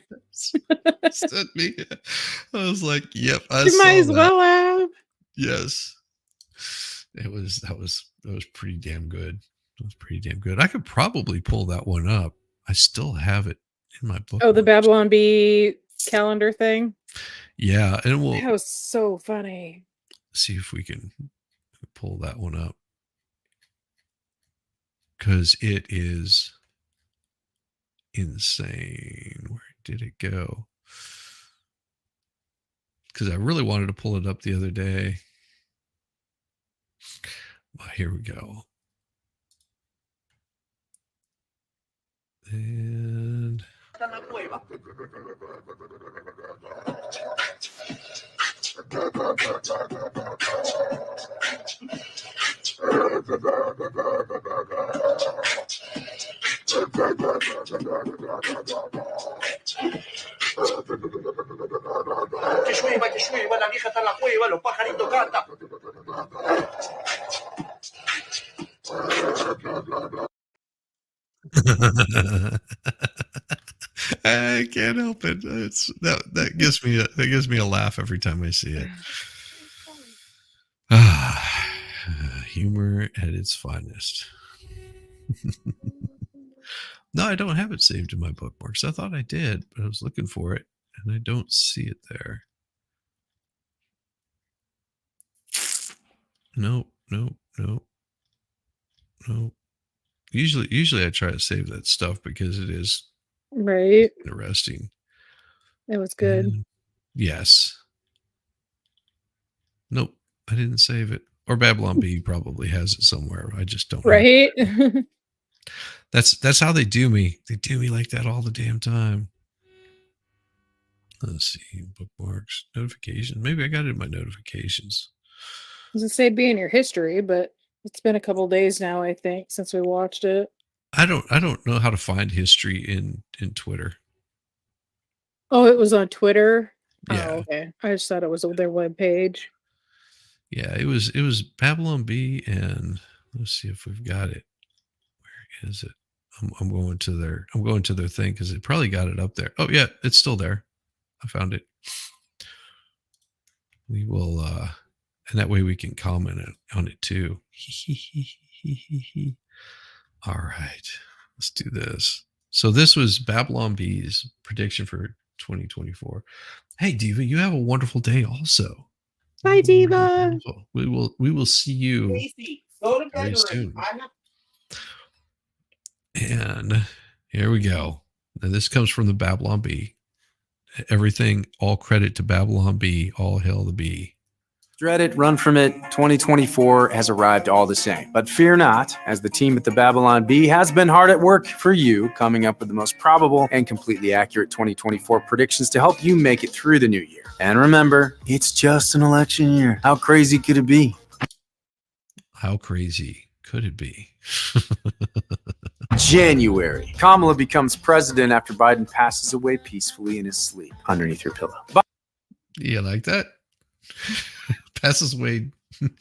me. I was like, yep, I you saw might as that. well have. Yes. That was pretty damn good. It was pretty damn good. I could probably pull that one up. I still have it in my book. Oh, the Babylon Bee calendar thing. Yeah, and we'll. That was so funny. See if we can pull that one up because it is insane. Where did it go? Because I really wanted to pull it up the other day. Well, here we go. And Que llueva, la vieja está en la cueva, los pajaritos cantan. I can't help it. It's that gives me a laugh every time I see it. Humor at its finest. No, I don't have it saved in my bookmarks. I thought I did, but I was looking for it and I don't see it there. Nope. Usually I try to save that stuff because it is right interesting. It was good. And yes. Nope, I didn't save it. Or Babylon Bee probably has it somewhere. I just don't. Right. That's how they do me. They do me like that all the damn time. Let's see, bookmarks, notifications. Maybe I got it in my notifications. I was gonna say be in your history, but it's been a couple days now, I think, since we watched it. I don't know how to find history in Twitter. Oh, it was on Twitter. Yeah. Oh, okay. I just thought it was on their webpage. Yeah, it was Babylon Bee, and let's see if we've got it. is it? I'm going to their thing because it probably got it up there. Oh yeah, it's still there. I found it. We will, and that way we can comment on it too. All right, let's do this. So this was Babylon Bee's prediction for 2024. Hey, Diva, you have a wonderful day also. Bye, Diva. We will see you very soon. And here we go. And this comes from the Babylon Bee. Everything, all credit to Babylon Bee, all hail the bee. Dread it, run from it. 2024 has arrived all the same. But fear not, as the team at the Babylon Bee has been hard at work for you, coming up with the most probable and completely accurate 2024 predictions to help you make it through the new year. And remember, it's just an election year. How crazy could it be? How crazy could it be? January. Kamala becomes president after Biden passes away peacefully in his sleep underneath your pillow. You like that? Passes away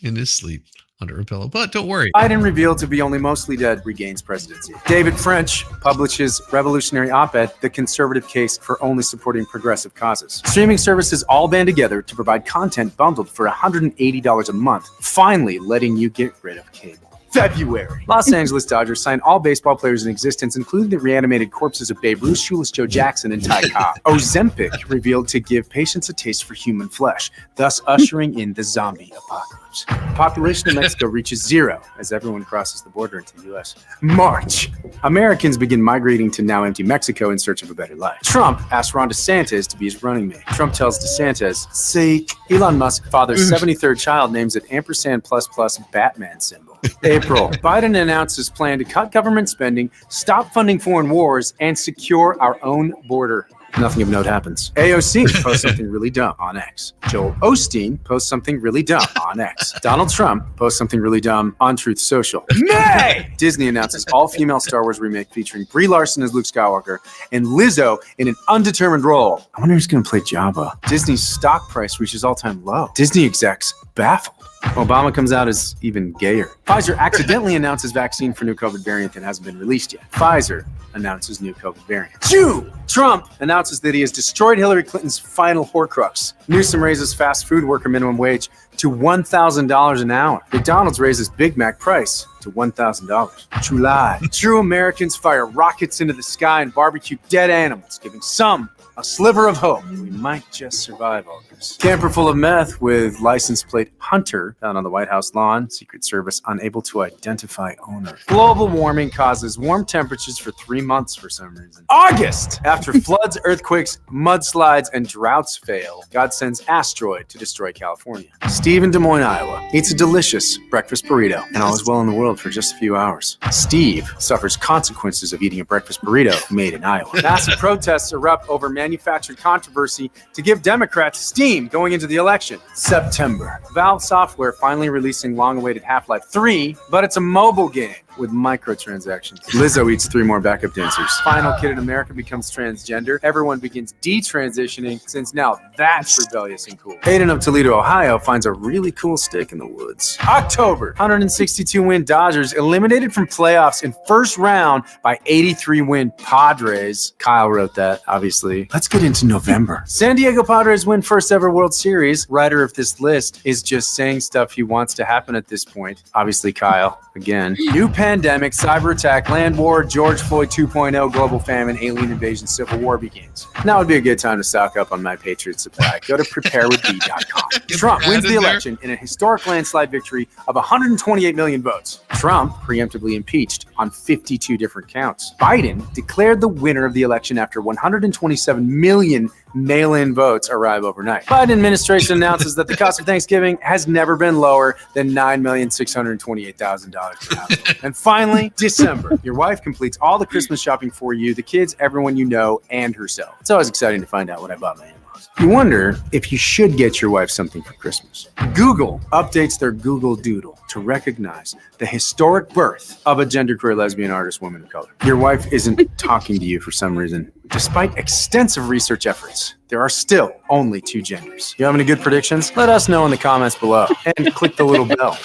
in his sleep under a pillow. But don't worry. Biden, revealed to be only mostly dead, regains presidency. David French publishes revolutionary op-ed, The Conservative Case for Only Supporting Progressive Causes. Streaming services all band together to provide content bundled for $180 a month, finally letting you get rid of cable. February. Los Angeles Dodgers signed all baseball players in existence, including the reanimated corpses of Babe Ruth, Shoeless Joe Jackson, and Ty Cobb. Ozempic revealed to give patients a taste for human flesh, thus ushering in the zombie apocalypse. Population of Mexico reaches zero as everyone crosses the border into the U.S. March. Americans begin migrating to now empty Mexico in search of a better life. Trump asks Ron DeSantis to be his running mate. Trump tells DeSantis, "Seek." Elon Musk father's 73rd child names it ampersand ++ Batman symbol. April. Biden announced his plan to cut government spending, stop funding foreign wars, and secure our own border. Nothing of note happens. AOC posts something really dumb on X. Joel Osteen posts something really dumb on X. Donald Trump posts something really dumb on Truth Social. May! Disney announces all-female Star Wars remake featuring Brie Larson as Luke Skywalker and Lizzo in an undetermined role. I wonder who's going to play Jabba. Disney's stock price reaches all-time low. Disney execs baffled. Obama comes out as even gayer. Pfizer accidentally announces vaccine for new COVID variant that hasn't been released yet. Pfizer announces new COVID variant. June! Trump announces that he has destroyed Hillary Clinton's final Horcrux. Newsom raises fast food worker minimum wage to $1,000 an hour. McDonald's raises Big Mac price to $1,000. True lie. True Americans fire rockets into the sky and barbecue dead animals, giving some a sliver of hope we might just survive all this. Camper full of meth with license plate Hunter found on the White House lawn. Secret Service unable to identify owner. Global warming causes warm temperatures for 3 months for some reason. August! After floods, earthquakes, mudslides, and droughts fail, God sends asteroid to destroy California. Steve in Des Moines, Iowa eats a delicious breakfast burrito, and all is well in the world for just a few hours. Steve suffers consequences of eating a breakfast burrito made in Iowa. Massive protests erupt over manufactured controversy to give Democrats steam going into the election. September. Valve Software finally releasing long-awaited Half-Life 3, but it's a mobile game with microtransactions. Lizzo eats 3 more backup dancers. Final kid in America becomes transgender. Everyone begins detransitioning since now that's rebellious and cool. Aiden of Toledo, Ohio finds a really cool stick in the woods. October. 162-win Dodgers eliminated from playoffs in first round by 83-win Padres. Kyle wrote that, obviously. Let's get into November. San Diego Padres win first ever World Series. Writer of this list is just saying stuff he wants to happen at this point. Obviously, Kyle, again. New pandemic, cyber attack, land war, George Floyd 2.0, global famine, alien invasion, civil war begins. Now would be a good time to stock up on My Patriot Supply. Go to preparewithb.com. Trump wins the election in a historic landslide victory of 128 million votes. Trump preemptively impeached on 52 different counts. Biden declared the winner of the election after 127 million mail-in votes arrive overnight. Biden administration announces that the cost of Thanksgiving has never been lower than $9,628,000 per household. And finally, December. Your wife completes all the Christmas shopping for you, the kids, everyone you know, and herself. It's always exciting to find out what I bought my in-laws. You wonder if you should get your wife something for Christmas. Google updates their Google Doodle to recognize the historic birth of a genderqueer lesbian artist woman of color. Your wife isn't talking to you for some reason. Despite extensive research efforts, there are still only 2 genders. You have any good predictions? Let us know in the comments below and click the little bell.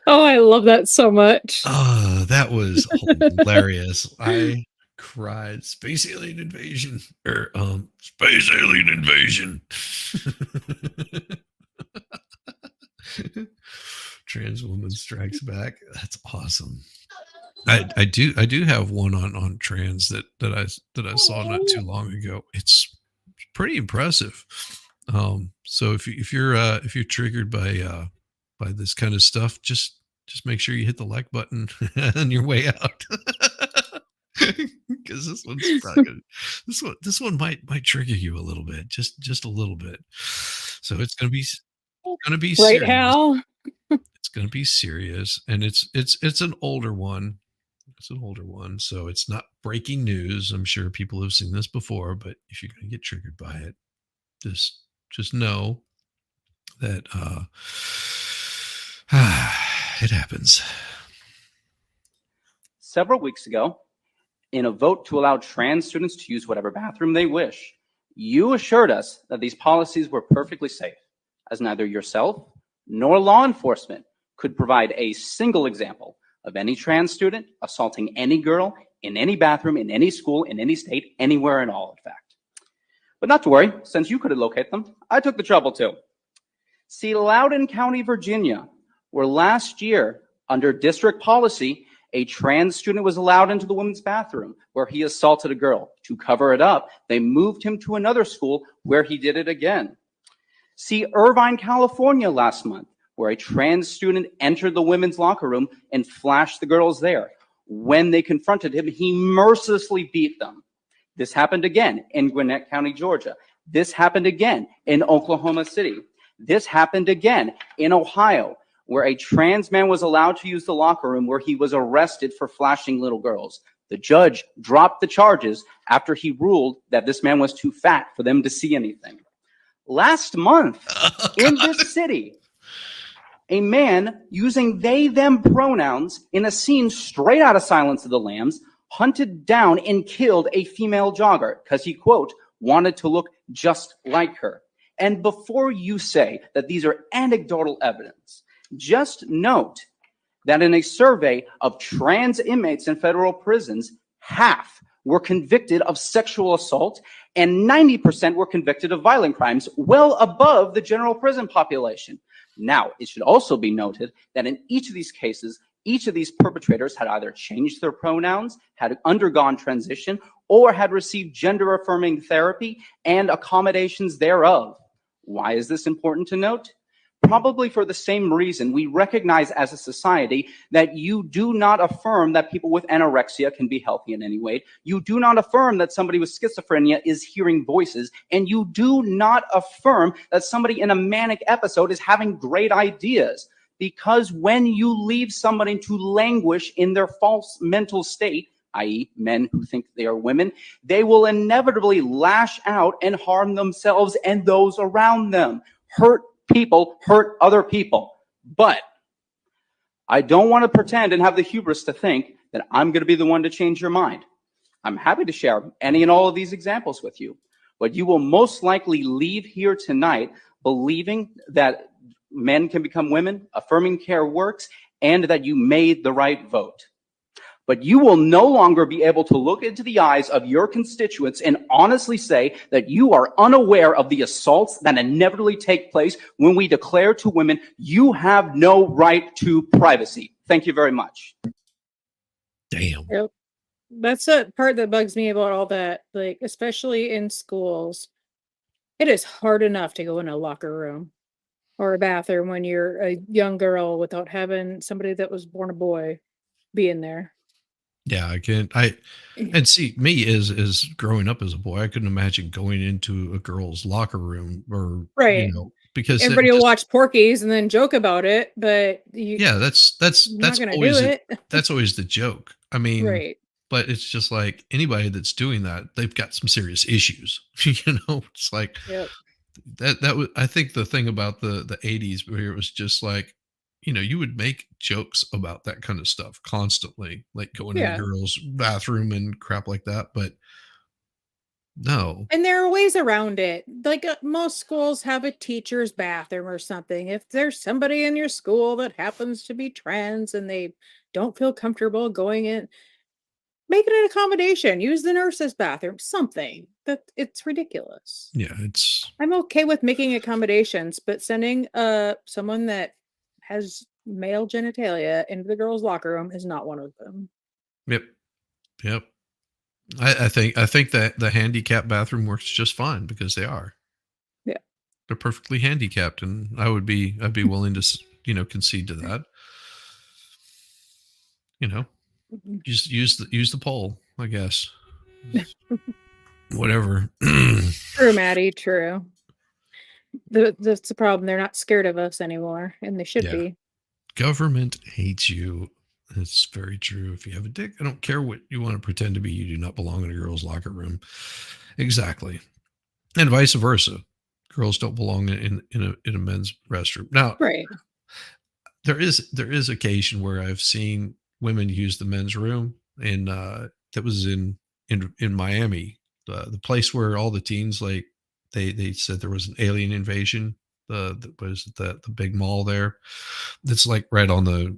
Oh, I love that so much. That was hilarious. I cried. Space alien invasion. Space alien invasion. Trans woman strikes back. That's awesome. I do have one on trans that I saw not too long ago. It's pretty impressive. So if you're triggered by this kind of stuff, just make sure you hit the like button on your way out. Because this one's probably gonna, this one might trigger you a little bit, just a little bit. So it's gonna be Right, serious. Hal? It's gonna be serious, and it's an older one. It's an older one, so it's not breaking news. I'm sure people have seen this before, but if you're gonna get triggered by it, just know that it happens. Several weeks ago, in a vote to allow trans students to use whatever bathroom they wish, you assured us that these policies were perfectly safe, as neither yourself nor law enforcement could provide a single example of any trans student assaulting any girl in any bathroom, in any school, in any state, anywhere at all, in fact. But not to worry, since you couldn't locate them, I took the trouble to. See, Loudoun County, Virginia, where last year, under district policy, a trans student was allowed into the women's bathroom where he assaulted a girl. To cover it up, they moved him to another school where he did it again. See, Irvine, California last month, where a trans student entered the women's locker room and flashed the girls there. When they confronted him, he mercilessly beat them. This happened again in Gwinnett County, Georgia. This happened again in Oklahoma City. This happened again in Ohio, where a trans man was allowed to use the locker room where he was arrested for flashing little girls. The judge dropped the charges after he ruled that this man was too fat for them to see anything. Last month, in this city, a man using they, them pronouns in a scene straight out of Silence of the Lambs hunted down and killed a female jogger because he, quote, wanted to look just like her. And before you say that these are anecdotal evidence, just note that in a survey of trans inmates in federal prisons, half were convicted of sexual assault and 90% were convicted of violent crimes, well above the general prison population. Now, it should also be noted that in each of these cases, each of these perpetrators had either changed their pronouns, had undergone transition, or had received gender-affirming therapy and accommodations thereof. Why is this important to note? Probably for the same reason we recognize as a society that you do not affirm that people with anorexia can be healthy in any way. You do not affirm that somebody with schizophrenia is hearing voices. And you do not affirm that somebody in a manic episode is having great ideas. Because when you leave somebody to languish in their false mental state, i.e. men who think they are women, they will inevitably lash out and harm themselves and those around them. Hurt people hurt other people. But I don't want to pretend and have the hubris to think that I'm going to be the one to change your mind. I'm happy to share any and all of these examples with you, but you will most likely leave here tonight believing that men can become women, affirming care works, and that you made the right vote. But you will no longer be able to look into the eyes of your constituents and honestly say that you are unaware of the assaults that inevitably take place when we declare to women, you have no right to privacy. Thank you very much. Damn. Yep. That's the part that bugs me about all that, like, especially in schools. It is hard enough to go in a locker room or a bathroom when you're a young girl without having somebody that was born a boy be in there. Yeah, I can't. And see, me as growing up as a boy, I couldn't imagine going into a girl's locker room or Right. because everybody will watch Porky's and then joke about it, but yeah, that's not gonna always do it. that's always the joke. I mean, Right. but it's just like anybody that's doing that, they've got some serious issues. It's like Yep. that was, I think the thing about the 80s where it was just like, you would make jokes about that kind of stuff constantly, like going in Yeah. a girl's bathroom and crap like that. But No. And there are ways around it. Like most schools have a teacher's bathroom or something. If there's somebody in your school that happens to be trans and they don't feel comfortable going in, make it an accommodation. Use the nurse's bathroom, something. That it's ridiculous. Yeah, it's I'm okay with making accommodations, but sending someone that has male genitalia into the girls' locker room is not one of them. yep. Yep. I think that the handicap bathroom works just fine because they are. Yeah. They're perfectly handicapped, and I'd be willing to concede to that. You know, Mhm. just use the pole, I guess. Whatever. True, Maddie. True. That's the problem. They're not scared of us anymore, and they should Yeah. be. Government hates you. It's very true. If you have a dick, I don't care what you want to pretend to be. You do not belong in a girl's locker room. Exactly. And vice versa. Girls don't belong in a men's restroom. Now, Right. there is occasion where I've seen women use the men's room, and that was in Miami, the place where all the teens, like, they said there was an alien invasion. The was the big mall there. That's like right on the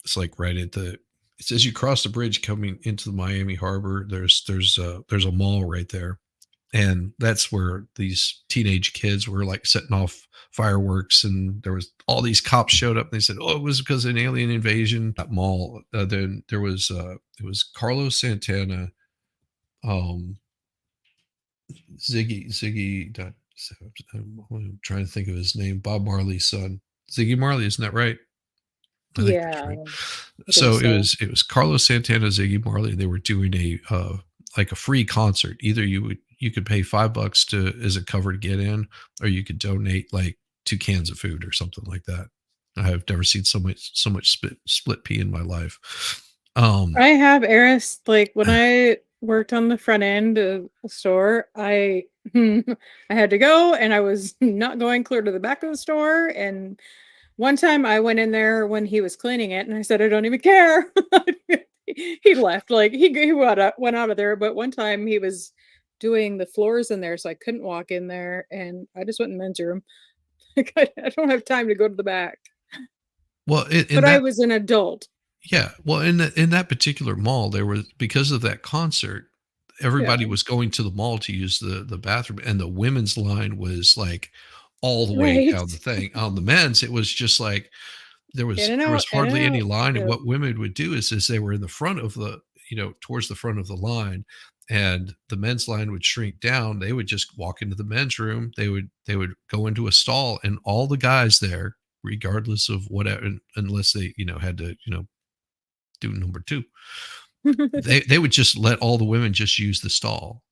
it's like right at the. It says you cross the bridge coming into the Miami harbor. There's a mall right there, and that's where these teenage kids were like setting off fireworks, and there was all these cops showed up, and they said, oh, it was because of an alien invasion. That mall, then there was it was Carlos Santana, um Ziggy I'm trying to think of his name, Bob Marley's son, Ziggy Marley, isn't that right? I think that's Yeah. right. I think So so. it was Carlos Santana, Ziggy Marley. They were doing a like a free concert. Either you could pay $5 to as a cover to get in, or you could donate like 2 cans of food or something like that. I've never seen so much split pee in my life. I have Eris, like when I worked on the front end of the store, I I had to go and I was not going clear to the back of the store. And one time I went in there when he was cleaning it and I said, I don't even care. He left, like he went out of there. But one time he was doing the floors in there, so I couldn't walk in there and I just went in the men's room. Like, I don't have time to go to the back. Well, in But I that was an adult. yeah, well, in that particular mall, there was, because of that concert, everybody Yeah. was going to the mall to use the bathroom, and the women's line was like all the way Right. down the thing. On the men's, it was just like In and there was out, in and hardly any out. line. And Yeah. what women would do is they were in the front of the, towards the front of the line, and the men's line would shrink down. They would just walk into the men's room. They would go into a stall, and all the guys there, regardless of whatever, unless they had to do number two, they would just let all the women just use the stall.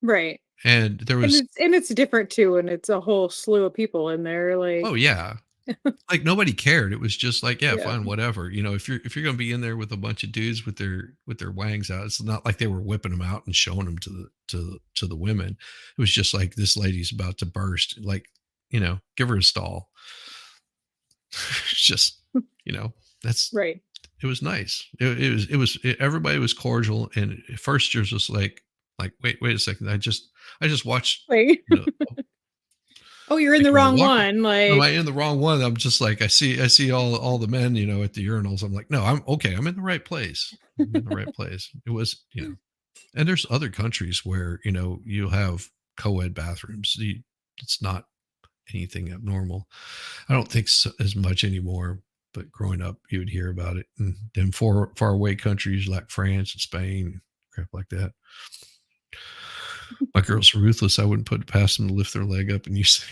Right. And there And was it's different too, and it's a whole slew of people in there, like oh yeah, like nobody cared. It was just like, yeah, yeah. fine, whatever. If you're gonna be in there with a bunch of dudes with their wangs out, it's not like they were whipping them out and showing them to the women. It was just like, this lady's about to burst, like, give her a stall. It's just, that's Right. it was nice. Everybody was cordial, and at first you're just like wait a second. I just watched, Like, you know, oh, you're in like, the am I wrong walking? one, Am I like in the wrong one? I'm just like, I see all the men, at the urinals. I'm like, no, I'm okay. I'm in the right place. I'm in the right place. It was, and there's other countries where, you'll have co-ed bathrooms. It's not anything abnormal. I don't think so, as much anymore, but growing up, you would hear about it in them far away countries like France and Spain, crap like that. My girls are ruthless. I wouldn't put it past them to lift their leg up and use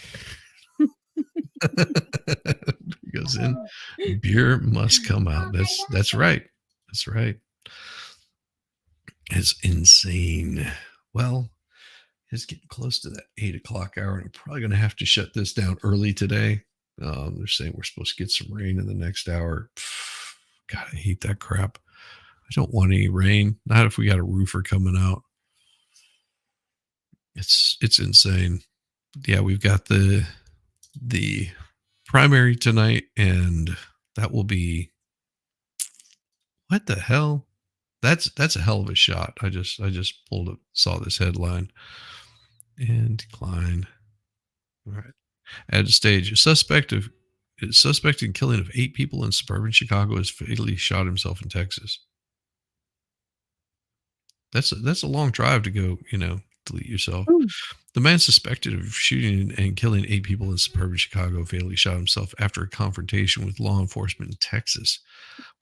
because then beer must come out. That's right. That's right. It's insane. Well, it's getting close to that 8 o'clock hour, and I'm probably going to have to shut this down early today. They're saying we're supposed to get some rain in the next hour. God, I hate that crap. I don't want any rain. Not if we got a roofer coming out. It's insane. Yeah, we've got the primary tonight, and that will be, what the hell? That's a hell of a shot. I just saw this headline and decline. All right. At a stage, a suspect in killing of 8 people in suburban Chicago has fatally shot himself in Texas. That's a long drive to go, delete yourself. Ooh. The man suspected of shooting and killing 8 people in suburban Chicago fatally shot himself after a confrontation with law enforcement in Texas.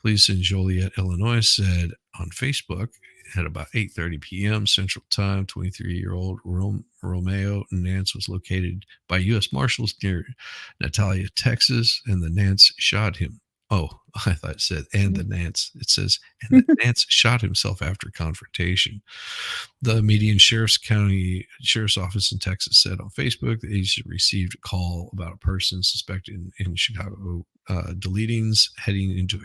Police in Joliet, Illinois said on Facebook at about 8:30 p.m. Central Time, 23-year-old Romeo Nance was located by U.S. Marshals near Natalia, Texas, and the Nance shot him. Oh, I thought it said, and the Nance. It says, and the Nance shot himself after confrontation. The Median Sheriff's Office in Texas said on Facebook that he received a call about a person suspected in Chicago deletings heading into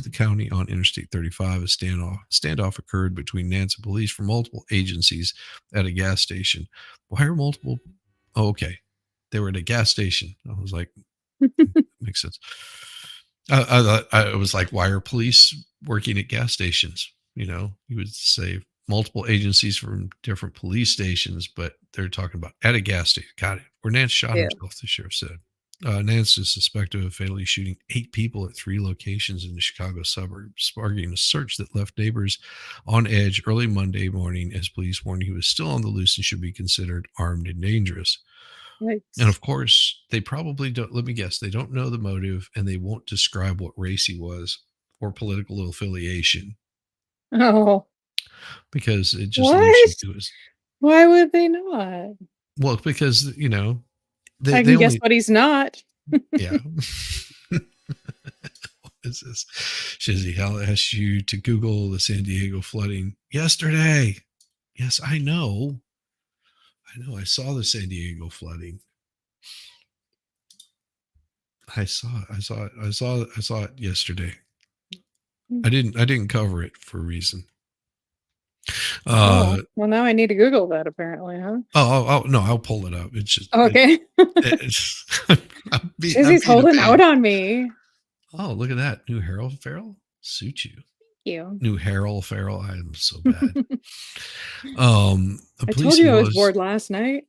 the county on Interstate 35. A standoff occurred between Nance and police from multiple agencies at a gas station. Why are multiple? Oh, okay. They were at a gas station. I was like, makes sense. I was like, why are police working at gas stations? You would say multiple agencies from different police stations, but they're talking about at a gas station. Got it. Where Nance shot himself, the sheriff said. Nance is suspected of fatally shooting 8 people at 3 locations in the Chicago suburbs, sparking a search that left neighbors on edge early Monday morning as police warned he was still on the loose and should be considered armed and dangerous. Right. And of course, they probably don't, let me guess, they don't know the motive and they won't describe what race he was or political affiliation. Oh. Because it just leaves you to his. Why would they not? Well, because, I can guess what he's not. Yeah. What is this? Shizzy Hal asked you to Google the San Diego flooding yesterday. Yes, I know. I saw the San Diego flooding. I saw it yesterday. I didn't cover it for a reason. Well, now I need to Google that apparently, huh? Oh no, I'll pull it up. It's just okay. He's holding out on me. Oh, look at that. New Harold Farrell suit you. Thank you. New Harold Farrell. I am so bad. I told you I was bored last night.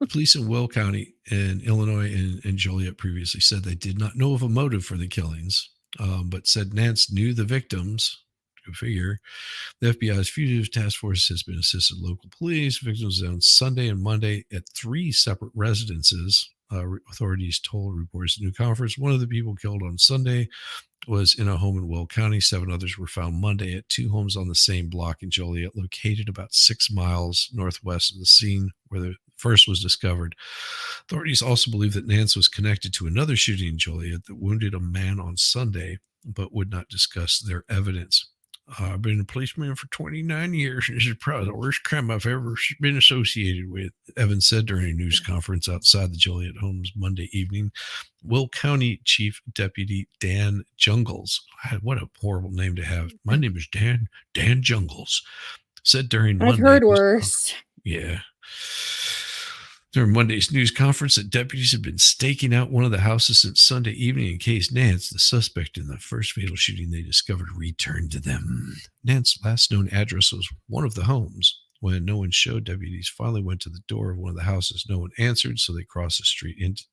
Police in Will County in Illinois and Joliet previously said they did not know of a motive for the killings, but said Nance knew the victims. Go figure. The FBI's fugitive task force has been assisted local police. Victims on Sunday and Monday at 3 separate residences. Authorities told reporters at New Conference one of the people killed on Sunday was in a home in Will County. 7 others were found Monday at 2 homes on the same block in Joliet, located about 6 miles northwest of the scene where the first was discovered. Authorities also believe that Nance was connected to another shooting in Joliet that wounded a man on Sunday, but would not discuss their evidence. I've been a policeman for 29 years. This is probably the worst crime I've ever been associated with, Evans said during a news conference outside the Joliet homes Monday evening. Will County Chief Deputy Dan Jungles, what a horrible name to have. My name is Dan Jungles, said during Monday. I've heard worse. Yeah. During Monday's news conference, that deputies have been staking out one of the houses since Sunday evening in case Nance, the suspect in the first fatal shooting they discovered, returned to them. Nance's last known address was one of the homes. When no one showed, deputies finally went to the door of one of the houses. No one answered, so they crossed the street into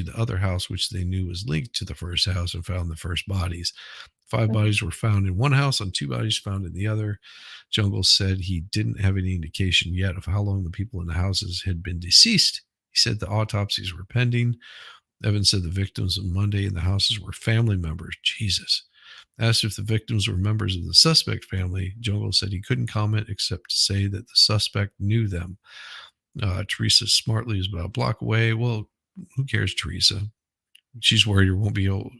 the other house, which they knew was linked to the first house, and found the first bodies. 5 bodies were found in one house and 2 bodies found in the other. Jungle said he didn't have any indication yet of how long the people in the houses had been deceased. He said the autopsies were pending. Evans said the victims on Monday in the houses were family members. Jesus. Asked if the victims were members of the suspect family, Jungle said he couldn't comment except to say that the suspect knew them. Teresa Smartley is about a block away. Well, who cares, Teresa? She's worried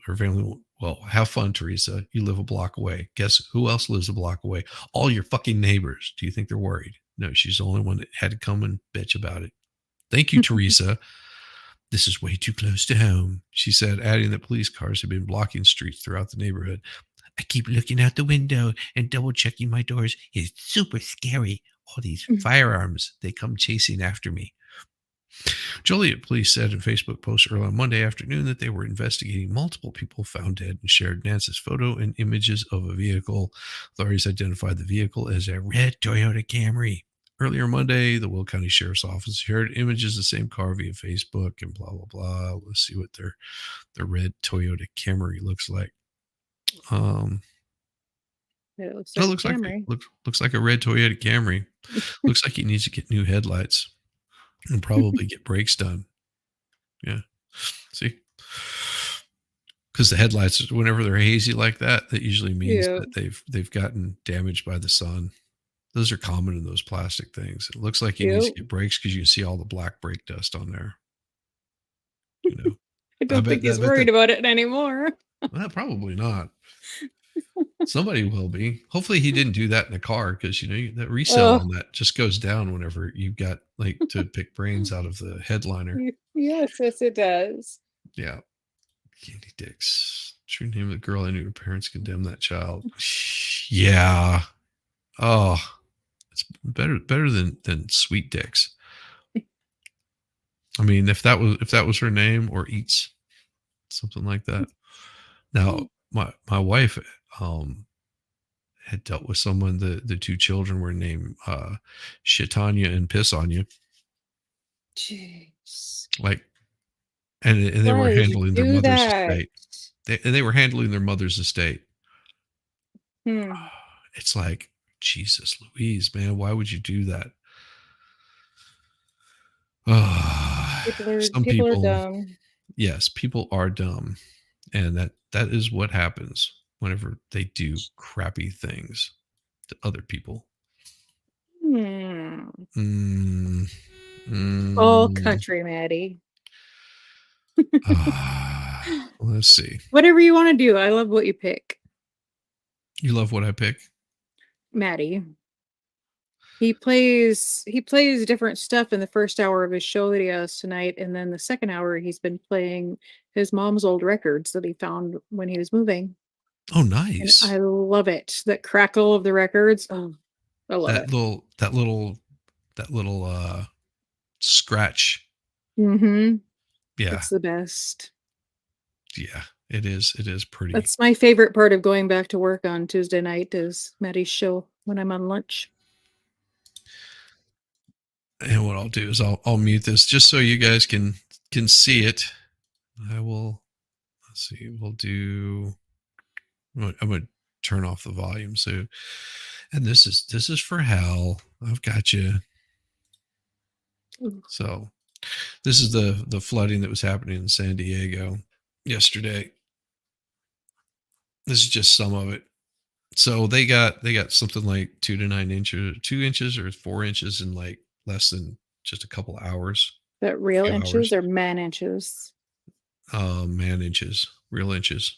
her family won't. Well, have fun, Teresa. You live a block away. Guess who else lives a block away? All your fucking neighbors. Do you think they're worried? No, she's the only one that had to come and bitch about it. Thank you, Teresa. This is way too close to home, she said, adding that police cars had been blocking streets throughout the neighborhood. I keep looking out the window and double checking my doors. It's super scary. All these firearms, they come chasing after me. Joliet police said in a Facebook post early on Monday afternoon that they were investigating multiple people found dead and shared Nance's photo and images of a vehicle. Authorities identified the vehicle as a red Toyota Camry. Earlier Monday, the Will County Sheriff's Office shared images of the same car via Facebook and blah, blah, blah. Let's see what their red Toyota Camry looks like. It looks It like looks a like Camry. looks like a red Toyota Camry. Looks like he needs to get new headlights and probably get brakes done. Yeah. See? Because the headlights, whenever they're hazy like that, that usually means Yeah. that they've gotten damaged by the sun. Those are common in those plastic things. It looks like he needs to Yep. get brakes because you can see all the black brake dust on there. You know, I don't think he's worried about it anymore. Well, probably not. Somebody will be. Hopefully, he didn't do that in a car because that resale on that just goes down whenever you've got like to pick brains out of the headliner. Yes, it does. Yeah. Candy Dix. True name of the girl I knew her parents condemned that child. Yeah. Oh, it's better than Sweet Dix. I mean, if that was her name, or Eats, something like that. Now, my wife had dealt with someone. The two children were named Shitanya and Piss on You. Jeez. Like, and they were Why would you handling their do mother's that? estate. They were handling their mother's estate. Hmm. It's like, Jesus Louise, man, why would you do that? People are dumb. Yes, people are dumb, and that is what happens whenever they do crappy things to other people. All country, Maddie. Let's see. Whatever you want to do. I love what you pick. You love what I pick? Maddie. He plays different stuff in the first hour of his show that he has tonight, and then the second hour he's been playing his mom's old records that he found when he was moving. Oh, nice. And I love it. That crackle of the records. Oh, I love it. That little scratch. Mm-hmm. Yeah. It's the best. Yeah, it is. It is pretty. That's my favorite part of going back to work on Tuesday night is Maddie's show when I'm on lunch. And what I'll do is I'll mute this just so you guys can see it. I will. Let's see. We'll do. I'm going to turn off the volume. So, and this is for Hal. I've got you. So, this is the flooding that was happening in San Diego yesterday. This is just some of it. So they got something like 2 to 9 inches, 2 inches or 4 inches in like less than just a couple hours. That real inches or man inches? Man inches, real inches.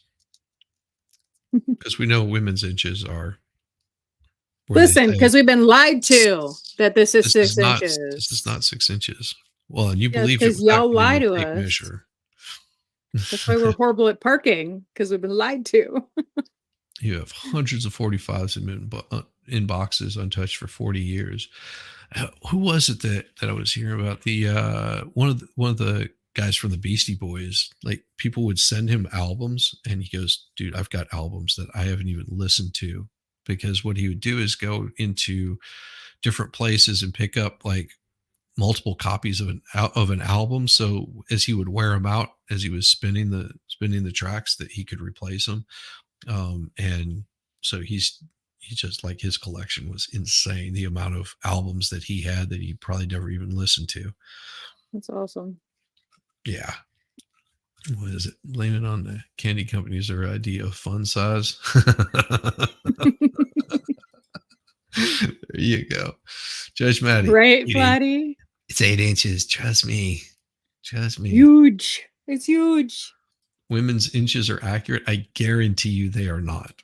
Because we know women's inches are. Listen, because we've been lied to that this is 6 inches. This is not 6 inches. Well, and you believe it because y'all lie to us. Measure. That's why we're horrible at parking, because we've been lied to. You have hundreds of 45s in boxes untouched for 40 years. Who was it that I was hearing about? The one of the guys from the Beastie Boys. Like, people would send him albums, and he goes, "Dude, I've got albums that I haven't even listened to." Because what he would do is go into different places and pick up like multiple copies of an album. So as he would wear them out, as he was spinning the tracks, that he could replace them. And so he just, like, his collection was insane. The amount of albums that he had that he probably never even listened to. That's awesome. Yeah. What is it? Blame it on the candy companies, their idea of fun size. There you go. Judge Maddie. Right, Flatty? It's 8 inches. Trust me. Huge. It's huge. Women's inches are accurate. I guarantee you they are not.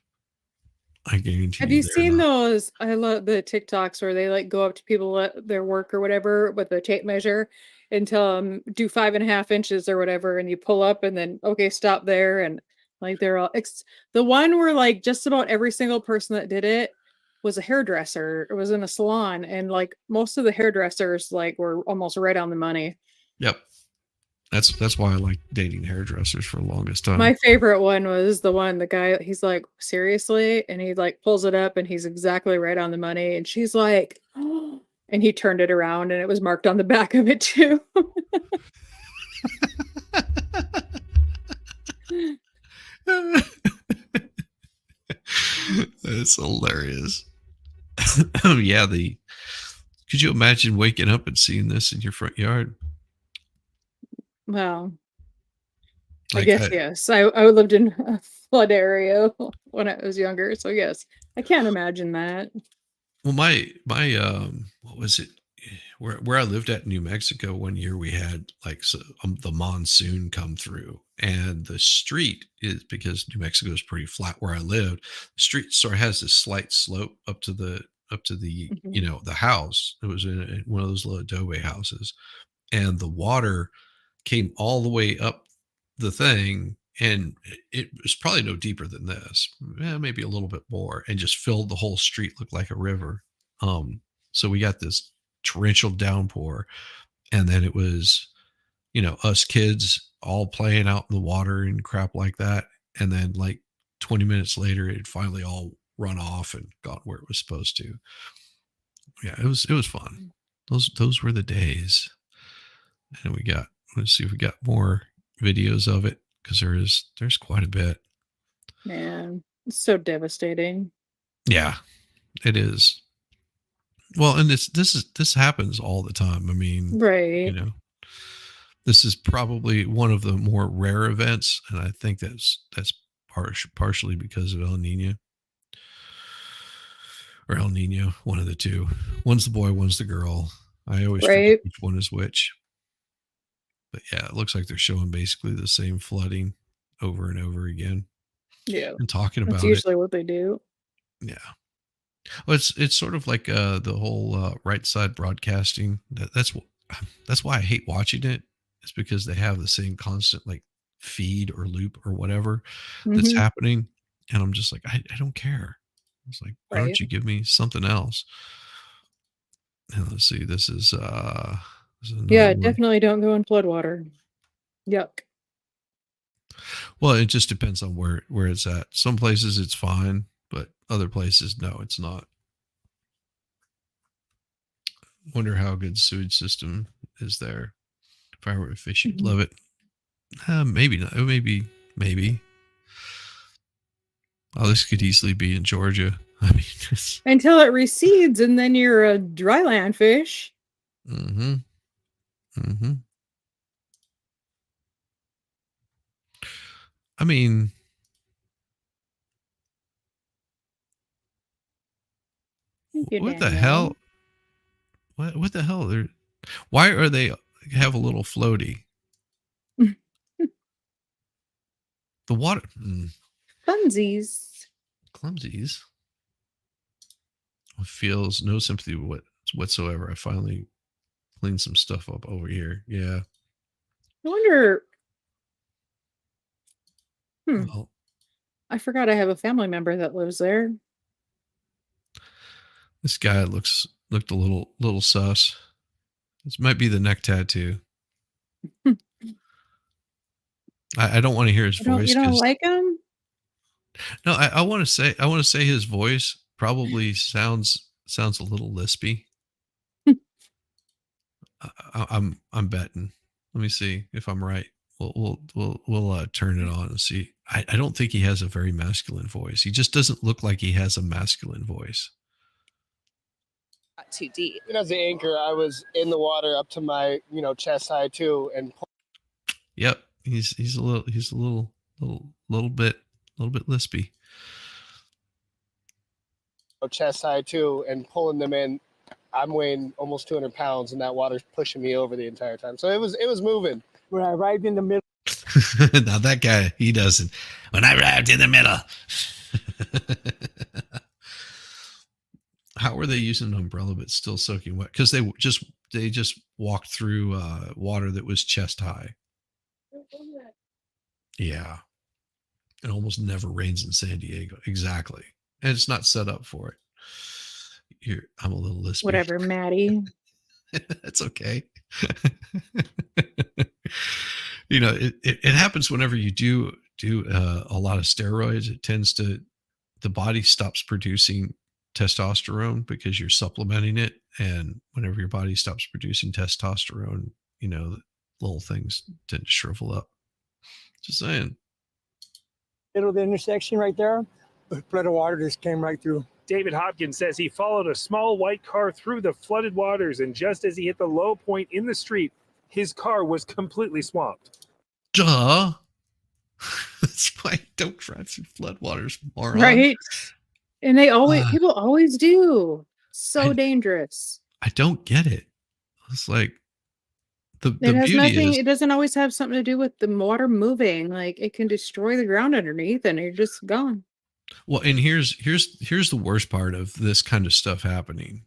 Have you seen those? I love the TikToks where they like go up to people at their work or whatever with a tape measure and tell them do 5.5 inches or whatever, and you pull up and then okay, stop there, and like they're all the one where like just about every single person that did it was a hairdresser. It was in a salon, and like most of the hairdressers like were almost right on the money. Yep. That's why I like dating hairdressers for the longest time. My favorite one was the guy, he's like, seriously? And he like pulls it up and he's exactly right on the money. And she's like, oh, and he turned it around and it was marked on the back of it too. That's hilarious. Yeah, could you imagine waking up and seeing this in your front yard? Well, I Like, guess yes. I lived in a flood area when I was younger, so yes, I can't imagine that. well, my what was it? Where I lived at in New Mexico, one year we had like the monsoon come through, and the street is, because New Mexico is pretty flat where I lived. The street sort of has this slight slope up to the Mhm. the house. It was in one of those little adobe houses, and the water came all the way up the thing, and it was probably no deeper than this, maybe a little bit more, and just filled the whole street, looked like a river. So we got this torrential downpour, and then it was us kids all playing out in the water and crap like that, and then like 20 minutes later it finally all run off and got where it was supposed to. Yeah, it was fun. Those were the days. And let's see if we got more videos of it, because there's quite a bit. Man, it's so devastating. Yeah, it is. Well, and this happens all the time. I mean, Right. this is probably one of the more rare events, and I think that's partially because of El Nino, one of the two. One's the boy, one's the girl. I always forget Right. which one is which. But yeah, it looks like they're showing basically the same flooding over and over again Yeah. and talking That's about it. usually what they do. Yeah. Well, it's sort of like the whole right side broadcasting. That's why I hate watching it. It's because they have the same constant like feed or loop or whatever that's Mhm. happening, and I'm just like, I don't care. It's like, why don't Right. you give me something else? And let's see, this is another Yeah, one. definitely don't go in flood water. Yuck. Well, it just depends on where it's at. Some places it's fine, but other places, no, it's not. Wonder how good sewage system is there. If I were a fish, you'd Mhm. love it. Maybe not. Maybe. Oh, this could easily be in Georgia. I mean, Until it recedes, and then you're a dry land fish. mm-hmm. Mm-hmm. I mean, Thank you, what the Danielle. hell? What the hell? Why are they have a little floaty? The water, Funsies. clumsies. Feels no sympathy whatsoever. I finally cleaned some stuff up over here. Yeah. I wonder. Well, I forgot I have a family member that lives there. this guy looked a little sus. This might be the neck tattoo. I don't want to hear his You voice don't because like him? no, I want to say his voice probably sounds a little lispy. I'm betting. Let me see if I'm right. We'll turn it on and see. I don't think he has a very masculine voice. He just doesn't look like he has a masculine voice. Not too deep. Even as the anchor, I was in the water up to my, chest high too, and Yep, he's a little bit lispy. chest high too, and pulling them in. I'm weighing almost 200 pounds, and that water's pushing me over the entire time. So it was moving. When I arrived in the middle. Now that guy, he doesn't. When I arrived in the middle. How are they using an umbrella but still soaking wet? Because they just walked through water that was chest high. Yeah. It almost never rains in San Diego. Exactly. And it's not set up for it. I'm a little lispy. Whatever, Maddie. That's okay. You know, it happens whenever you do a lot of steroids. It tends to the body stops producing testosterone because you're supplementing it, and whenever your body stops producing testosterone, you know, little things tend to shrivel up. Just saying. Middle of the intersection right there, a flood of water just came right through. David Hopkins says he followed a small white car through the flooded waters, and just as he hit the low point in the street, his car was completely swamped. Duh. That's why I don't drive through floodwaters, moron. Right. And people always do. So dangerous. I don't get it. It's like the It has beauty nothing, is, it doesn't always have something to do with the water moving. Like it can destroy the ground underneath and you're just gone. well, and here's the worst part of this kind of stuff happening.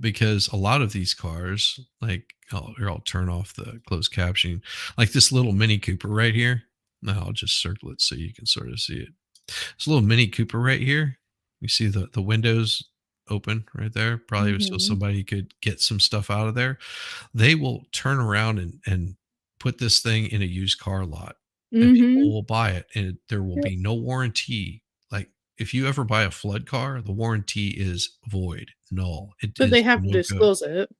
Because a lot of these cars, like, I'll turn off the closed captioning, like this little Mini Cooper right here. Now I'll just circle it so you can sort of see it. This little Mini Cooper right here. You see the windows open right there, probably so somebody could get some stuff out of there. They will turn around and put this thing in a used car lot, and people will buy it, and there will be no warranty. Like, if you ever buy a flood car, the warranty is void, null. But they have to no good. disclose it.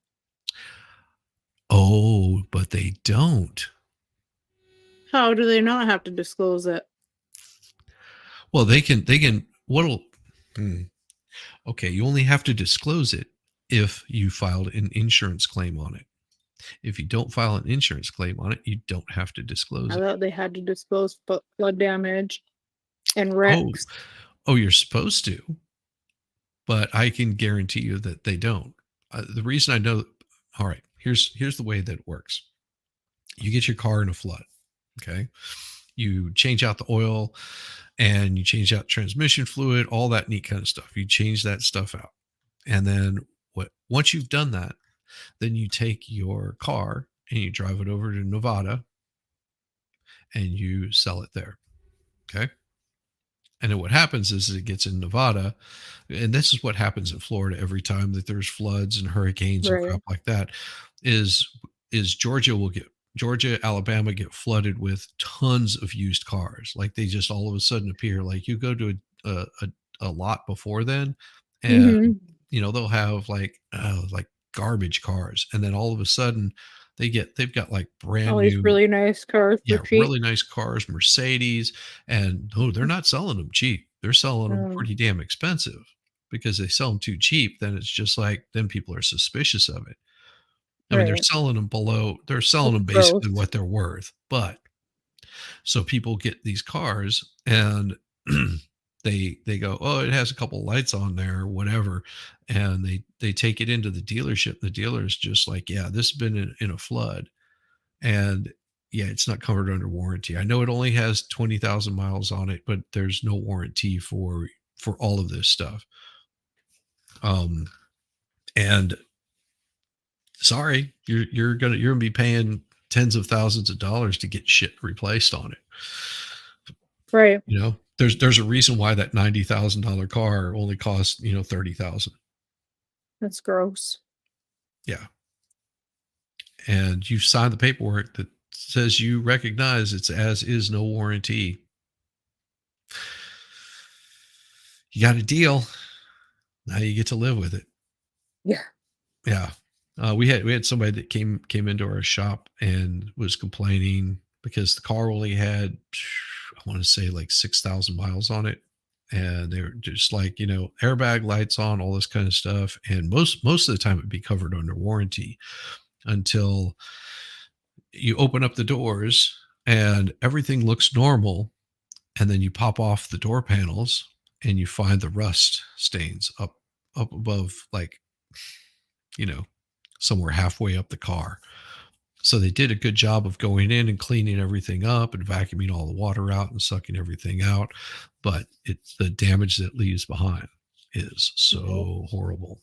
Oh, but they don't. How do they not have to disclose it? Well, they can, okay, you only have to disclose it if you filed an insurance claim on it. If you don't file an insurance claim on it, you don't have to disclose I it. thought they had to disclose flood damage and wrecks. Oh, you're supposed to, but I can guarantee you that they don't. The reason I know, all right, here's the way that it works. You get your car in a flood, okay? You change out the oil and you change out transmission fluid, all that neat kind of stuff. You change that stuff out. And then once you've done that, then you take your car and you drive it over to Nevada and you sell it there. Okay. And then what happens is it gets in Nevada, and this is what happens in Florida every time that there's floods and hurricanes and crap like that, is Georgia, Alabama get flooded with tons of used cars. Like they just all of a sudden appear. Like you go to a lot before then, and you know, they'll have like garbage cars, and then all of a sudden they've got like brand these new, really nice cars for cheap. really nice cars, Mercedes, and they're not selling them cheap. They're selling them pretty damn expensive, because they sell them too cheap. Then it's just like, then people are suspicious of it. I mean, they're selling them basically what they're worth. But so people get these cars and they go, oh, it has a couple lights on there or whatever. And they take it into the dealership. The dealer's just like, yeah, this has been in a flood. And yeah, it's not covered under warranty. I know it only has 20,000 miles on it, but there's no warranty for all of this stuff. And sorry, you're gonna be paying tens of thousands of dollars to get shit replaced on it. Right. You know, there's a reason why that $90,000 car only costs, you know, $30,000. That's gross. Yeah. And you've signed the paperwork that says you recognize it's as is no warranty. You got a deal. Now you get to live with it. Yeah. Yeah. We had somebody that came into our shop and was complaining because the car only had, I want to say, like 6,000 miles on it. And they were just like, you know, airbag lights on, all this kind of stuff. And most of the time it'd be covered under warranty until you open up the doors and everything looks normal. And then you pop off the door panels and you find the rust stains up above, like, you know, somewhere halfway up the car. So they did a good job of going in and cleaning everything up and vacuuming all the water out and sucking everything out. But it's the damage that leaves behind is so horrible.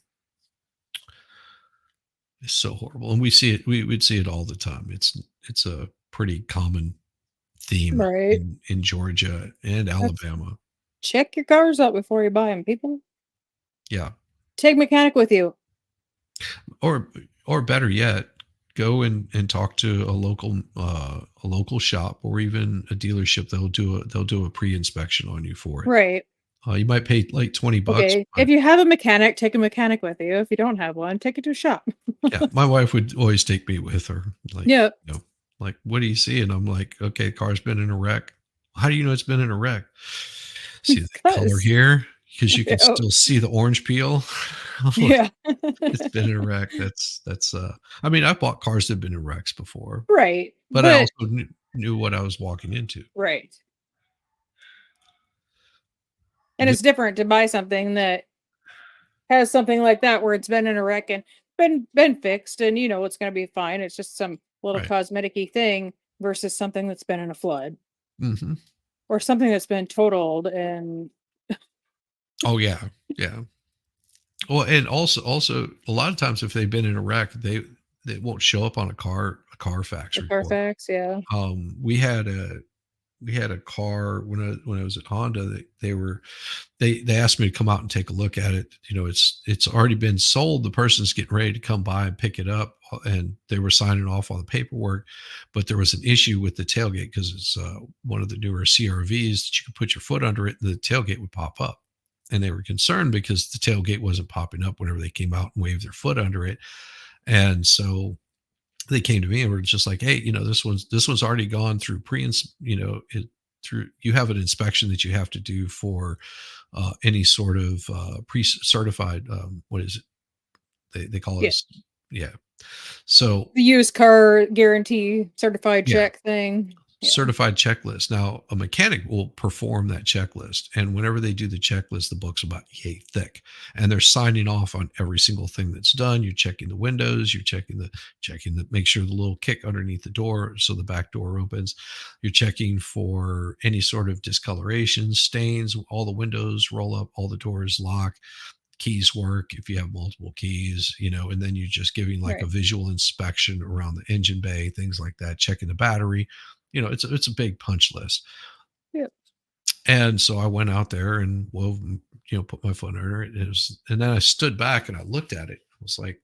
It's so horrible. And we see it, we'd see it all the time. It's a pretty common theme in Georgia and Alabama. Check your cars out before you buy them, people. Yeah. Take a mechanic with you. Or better yet, go and talk to a local shop or even a dealership. They'll do a pre-inspection on you for it. Right. You might pay like $20, Okay. but If you have a mechanic, take a mechanic with you. If you don't have one, take it to a shop. yeah, my wife would always take me with her. Like, Yeah. you know, like, what do you see? And I'm like, okay, the car's been in a wreck. How do you know it's been in a wreck? See the color 'Cause- here? Because you can Oh. still see the orange peel. I'm like, Yeah. it's been in a wreck. That's I mean, I bought cars that have been in wrecks before, Right. but I also knew what I was walking into. Right. And Yep. it's different to buy something that has something like that where it's been in a wreck and been fixed and you know it's going to be fine. It's just some little Right. cosmetic-y thing versus something that's been in a flood Mm-hmm. or something that's been totaled and Oh yeah, yeah. Well, and also a lot of times if they've been in a wreck, they won't show up on a Carfax the report. Carfax, yeah. We had a car when I was at Honda. They asked me to come out and take a look at it. You know, it's already been sold. The person's getting ready to come by and pick it up, and they were signing off on the paperwork. But there was an issue with the tailgate because it's one of the newer CRVs that you could put your foot under it, and the tailgate would pop up. And they were concerned because the tailgate wasn't popping up whenever they came out and waved their foot under it. And so they came to me and were just like, hey, you know, this one's already gone through you have an inspection that you have to do for any sort of pre-certified what is it they call it yeah. So The used car guarantee certified Yeah. check thing. Yeah. certified checklist. Now, a mechanic will perform that checklist, and whenever they do the checklist, the book's about yay thick, and they're signing off on every single thing that's done. You're checking the windows, you're checking the make sure the little kick underneath the door so the back door opens. You're checking for any sort of discoloration, stains, all the windows roll up, all the doors lock, keys work if you have multiple keys, you know, and then you're just giving like a Right. visual inspection around the engine bay, things like that, checking the battery. You know, it's a big punch list. Yep. And so I went out there and put my foot under it. And then I stood back and I looked at it. I was like,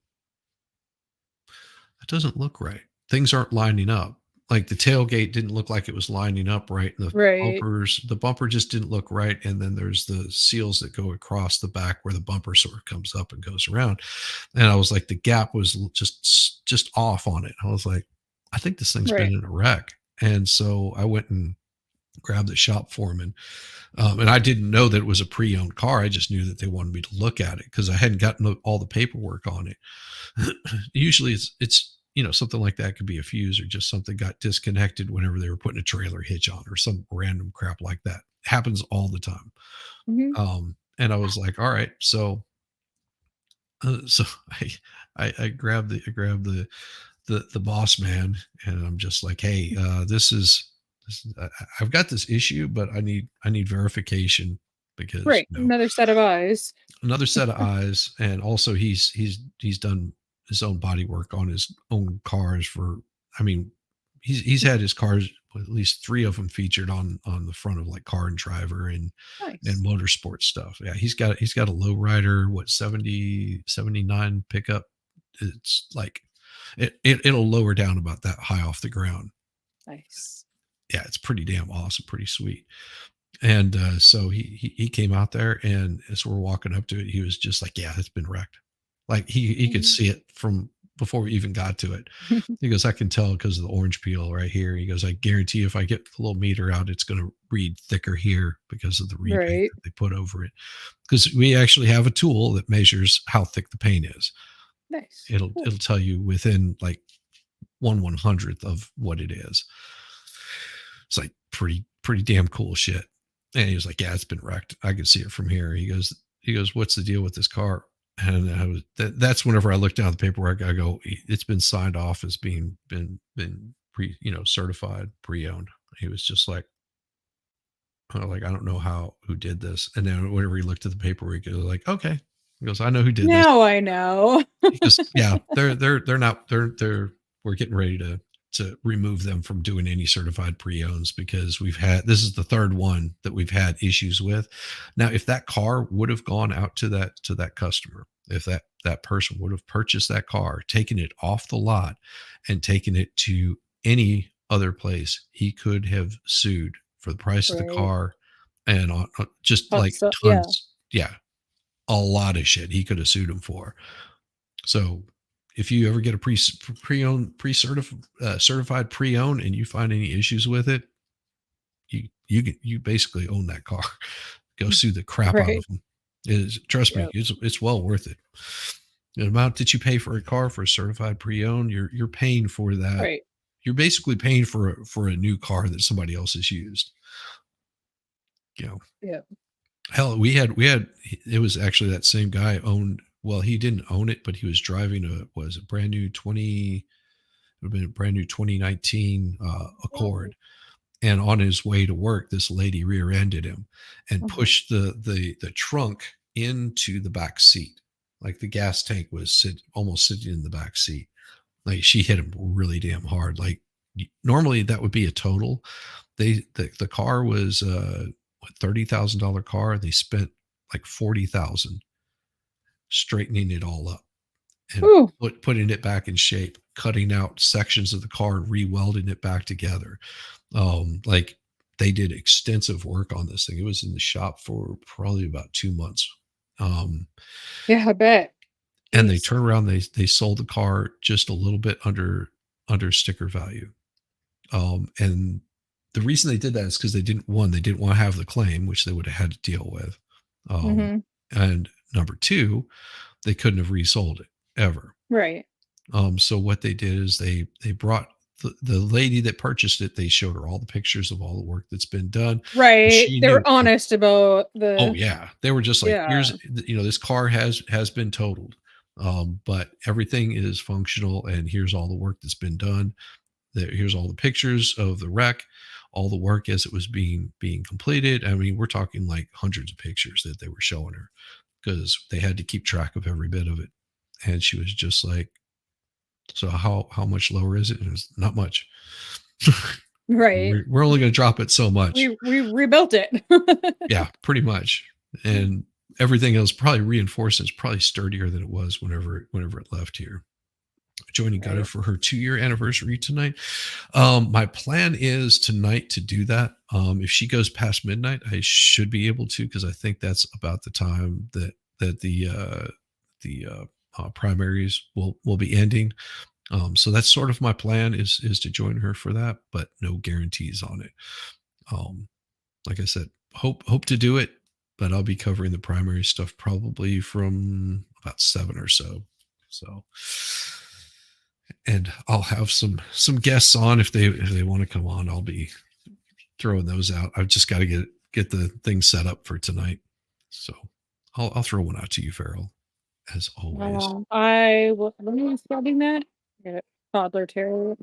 that doesn't look right. Things aren't lining up. Like the tailgate didn't look like it was lining up right. And Right. the bumper just didn't look right. And then there's the seals that go across the back where the bumper sort of comes up and goes around. And I was like, the gap was just off on it. I was like, I think this thing's Right. been in a wreck. And so I went and grabbed the shop foreman. And I didn't know that it was a pre-owned car. I just knew that they wanted me to look at it because I hadn't gotten all the paperwork on it. Usually it's something like that could be a fuse or just something got disconnected whenever they were putting a trailer hitch on or some random crap like that. Happens all the time. And I was like, all right, so I grabbed the boss man and I'm just like, hey, I've got this issue, but I need verification because Right. Another set of eyes. another set of eyes, and also he's done his own body work on his own cars for. I mean, he's had his cars, at least 3 of them featured on the front of like Car and Driver and Nice. motorsport stuff. Yeah, he's got a lowrider, 79 pickup. It's like it'll lower down about that high off the ground. Nice. Yeah, it's pretty damn awesome, pretty sweet. And so he came out there, and as we're walking up to it, he was just like, "Yeah, it's been wrecked." Like he could see it from before we even got to it. He goes, "I can tell because of the orange peel right here." He goes, "I guarantee if I get the little meter out, it's going to read thicker here because of the repaint Right. that they put over it." Because we actually have a tool that measures how thick the paint is. Nice. It'll tell you within like 1/100th of what it is. It's like pretty damn cool shit. And he was like, "Yeah, it's been wrecked. I can see it from here." He goes, "What's the deal with this car?" And that's whenever I looked down at the paperwork, I go, "It's been signed off as being been certified pre-owned." He was just like, I don't know who did this. And then whenever he looked at the paperwork, he was like, "Okay." He goes, "I know who did this." Now I know. He goes, "Yeah, we're getting ready to remove them from doing any certified pre-owns because this is the third one that we've had issues with." Now, if that car would have gone out to that customer if that person would have purchased that car, taken it off the lot, and taken it to any other place, he could have sued for the price of the Right. car and just Oh, like so- tons. Yeah. A lot of shit he could have sued him for. So if you ever get a certified pre-owned and you find any issues with it, you basically own that car. Go sue the crap out Right. of them. Trust me, it's well worth it. The amount that you pay for a car for a certified pre-owned, you're paying for that. Right. You're basically paying for a new car that somebody else has used. You know. Yeah. Hell, we had it was actually that same guy owned. Well, he didn't own it, but he was driving a brand new 2019 Accord. And on his way to work, this lady rear-ended him and pushed the trunk into the back seat. Like the gas tank was almost sitting in the back seat. Like she hit him really damn hard. Like normally that would be a total. The car was $30,000 car. They spent like $40,000 straightening it all up and putting it back in shape, cutting out sections of the car and re-welding it back together. Like they did extensive work on this thing. It was in the shop for probably about 2 months. Yeah, I bet. And they turned around, they sold the car just a little bit under sticker value. And the reason they did that is because they didn't want to have the claim, which they would have had to deal with. And number two, they couldn't have resold it ever. Right. So what they did is they brought the lady that purchased it. They showed her all the pictures of all the work that's been done. Right. They were honest about the. Oh yeah, they were just like, here's this car has been totaled, but everything is functional, and here's all the work that's been done. Here's all the pictures of the wreck, all the work as it was being completed. I mean, we're talking like hundreds of pictures that they were showing her because they had to keep track of every bit of it. And she was just like, so how much lower is it? And it was not much. Right. We're only going to drop it so much. We rebuilt it. Yeah, pretty much. And everything else probably reinforced. It's probably sturdier than it was whenever it left here. Joining Gutter for her 2-year anniversary tonight. My plan is tonight to do that. If she goes past midnight, I should be able to, because I think that's about the time that the primaries will be ending. So that's sort of my plan is to join her for that, but no guarantees on it. Like I said, hope to do it, but I'll be covering the primary stuff probably from about 7 or so. So. And I'll have some guests on if they want to come on. I'll be throwing those out. I've just got to get the thing set up for tonight. So I'll throw one out to you, Farrell, as always. I will. When are you starting that? Toddler terrier.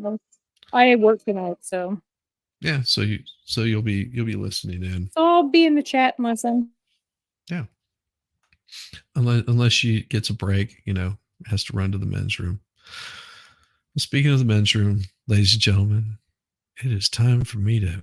I work tonight, so. Yeah, so you'll be listening in. So I'll be in the chat and listen. Yeah. Unless she gets a break, has to run to the men's room. Speaking of the men's room, ladies and gentlemen, it is time for me to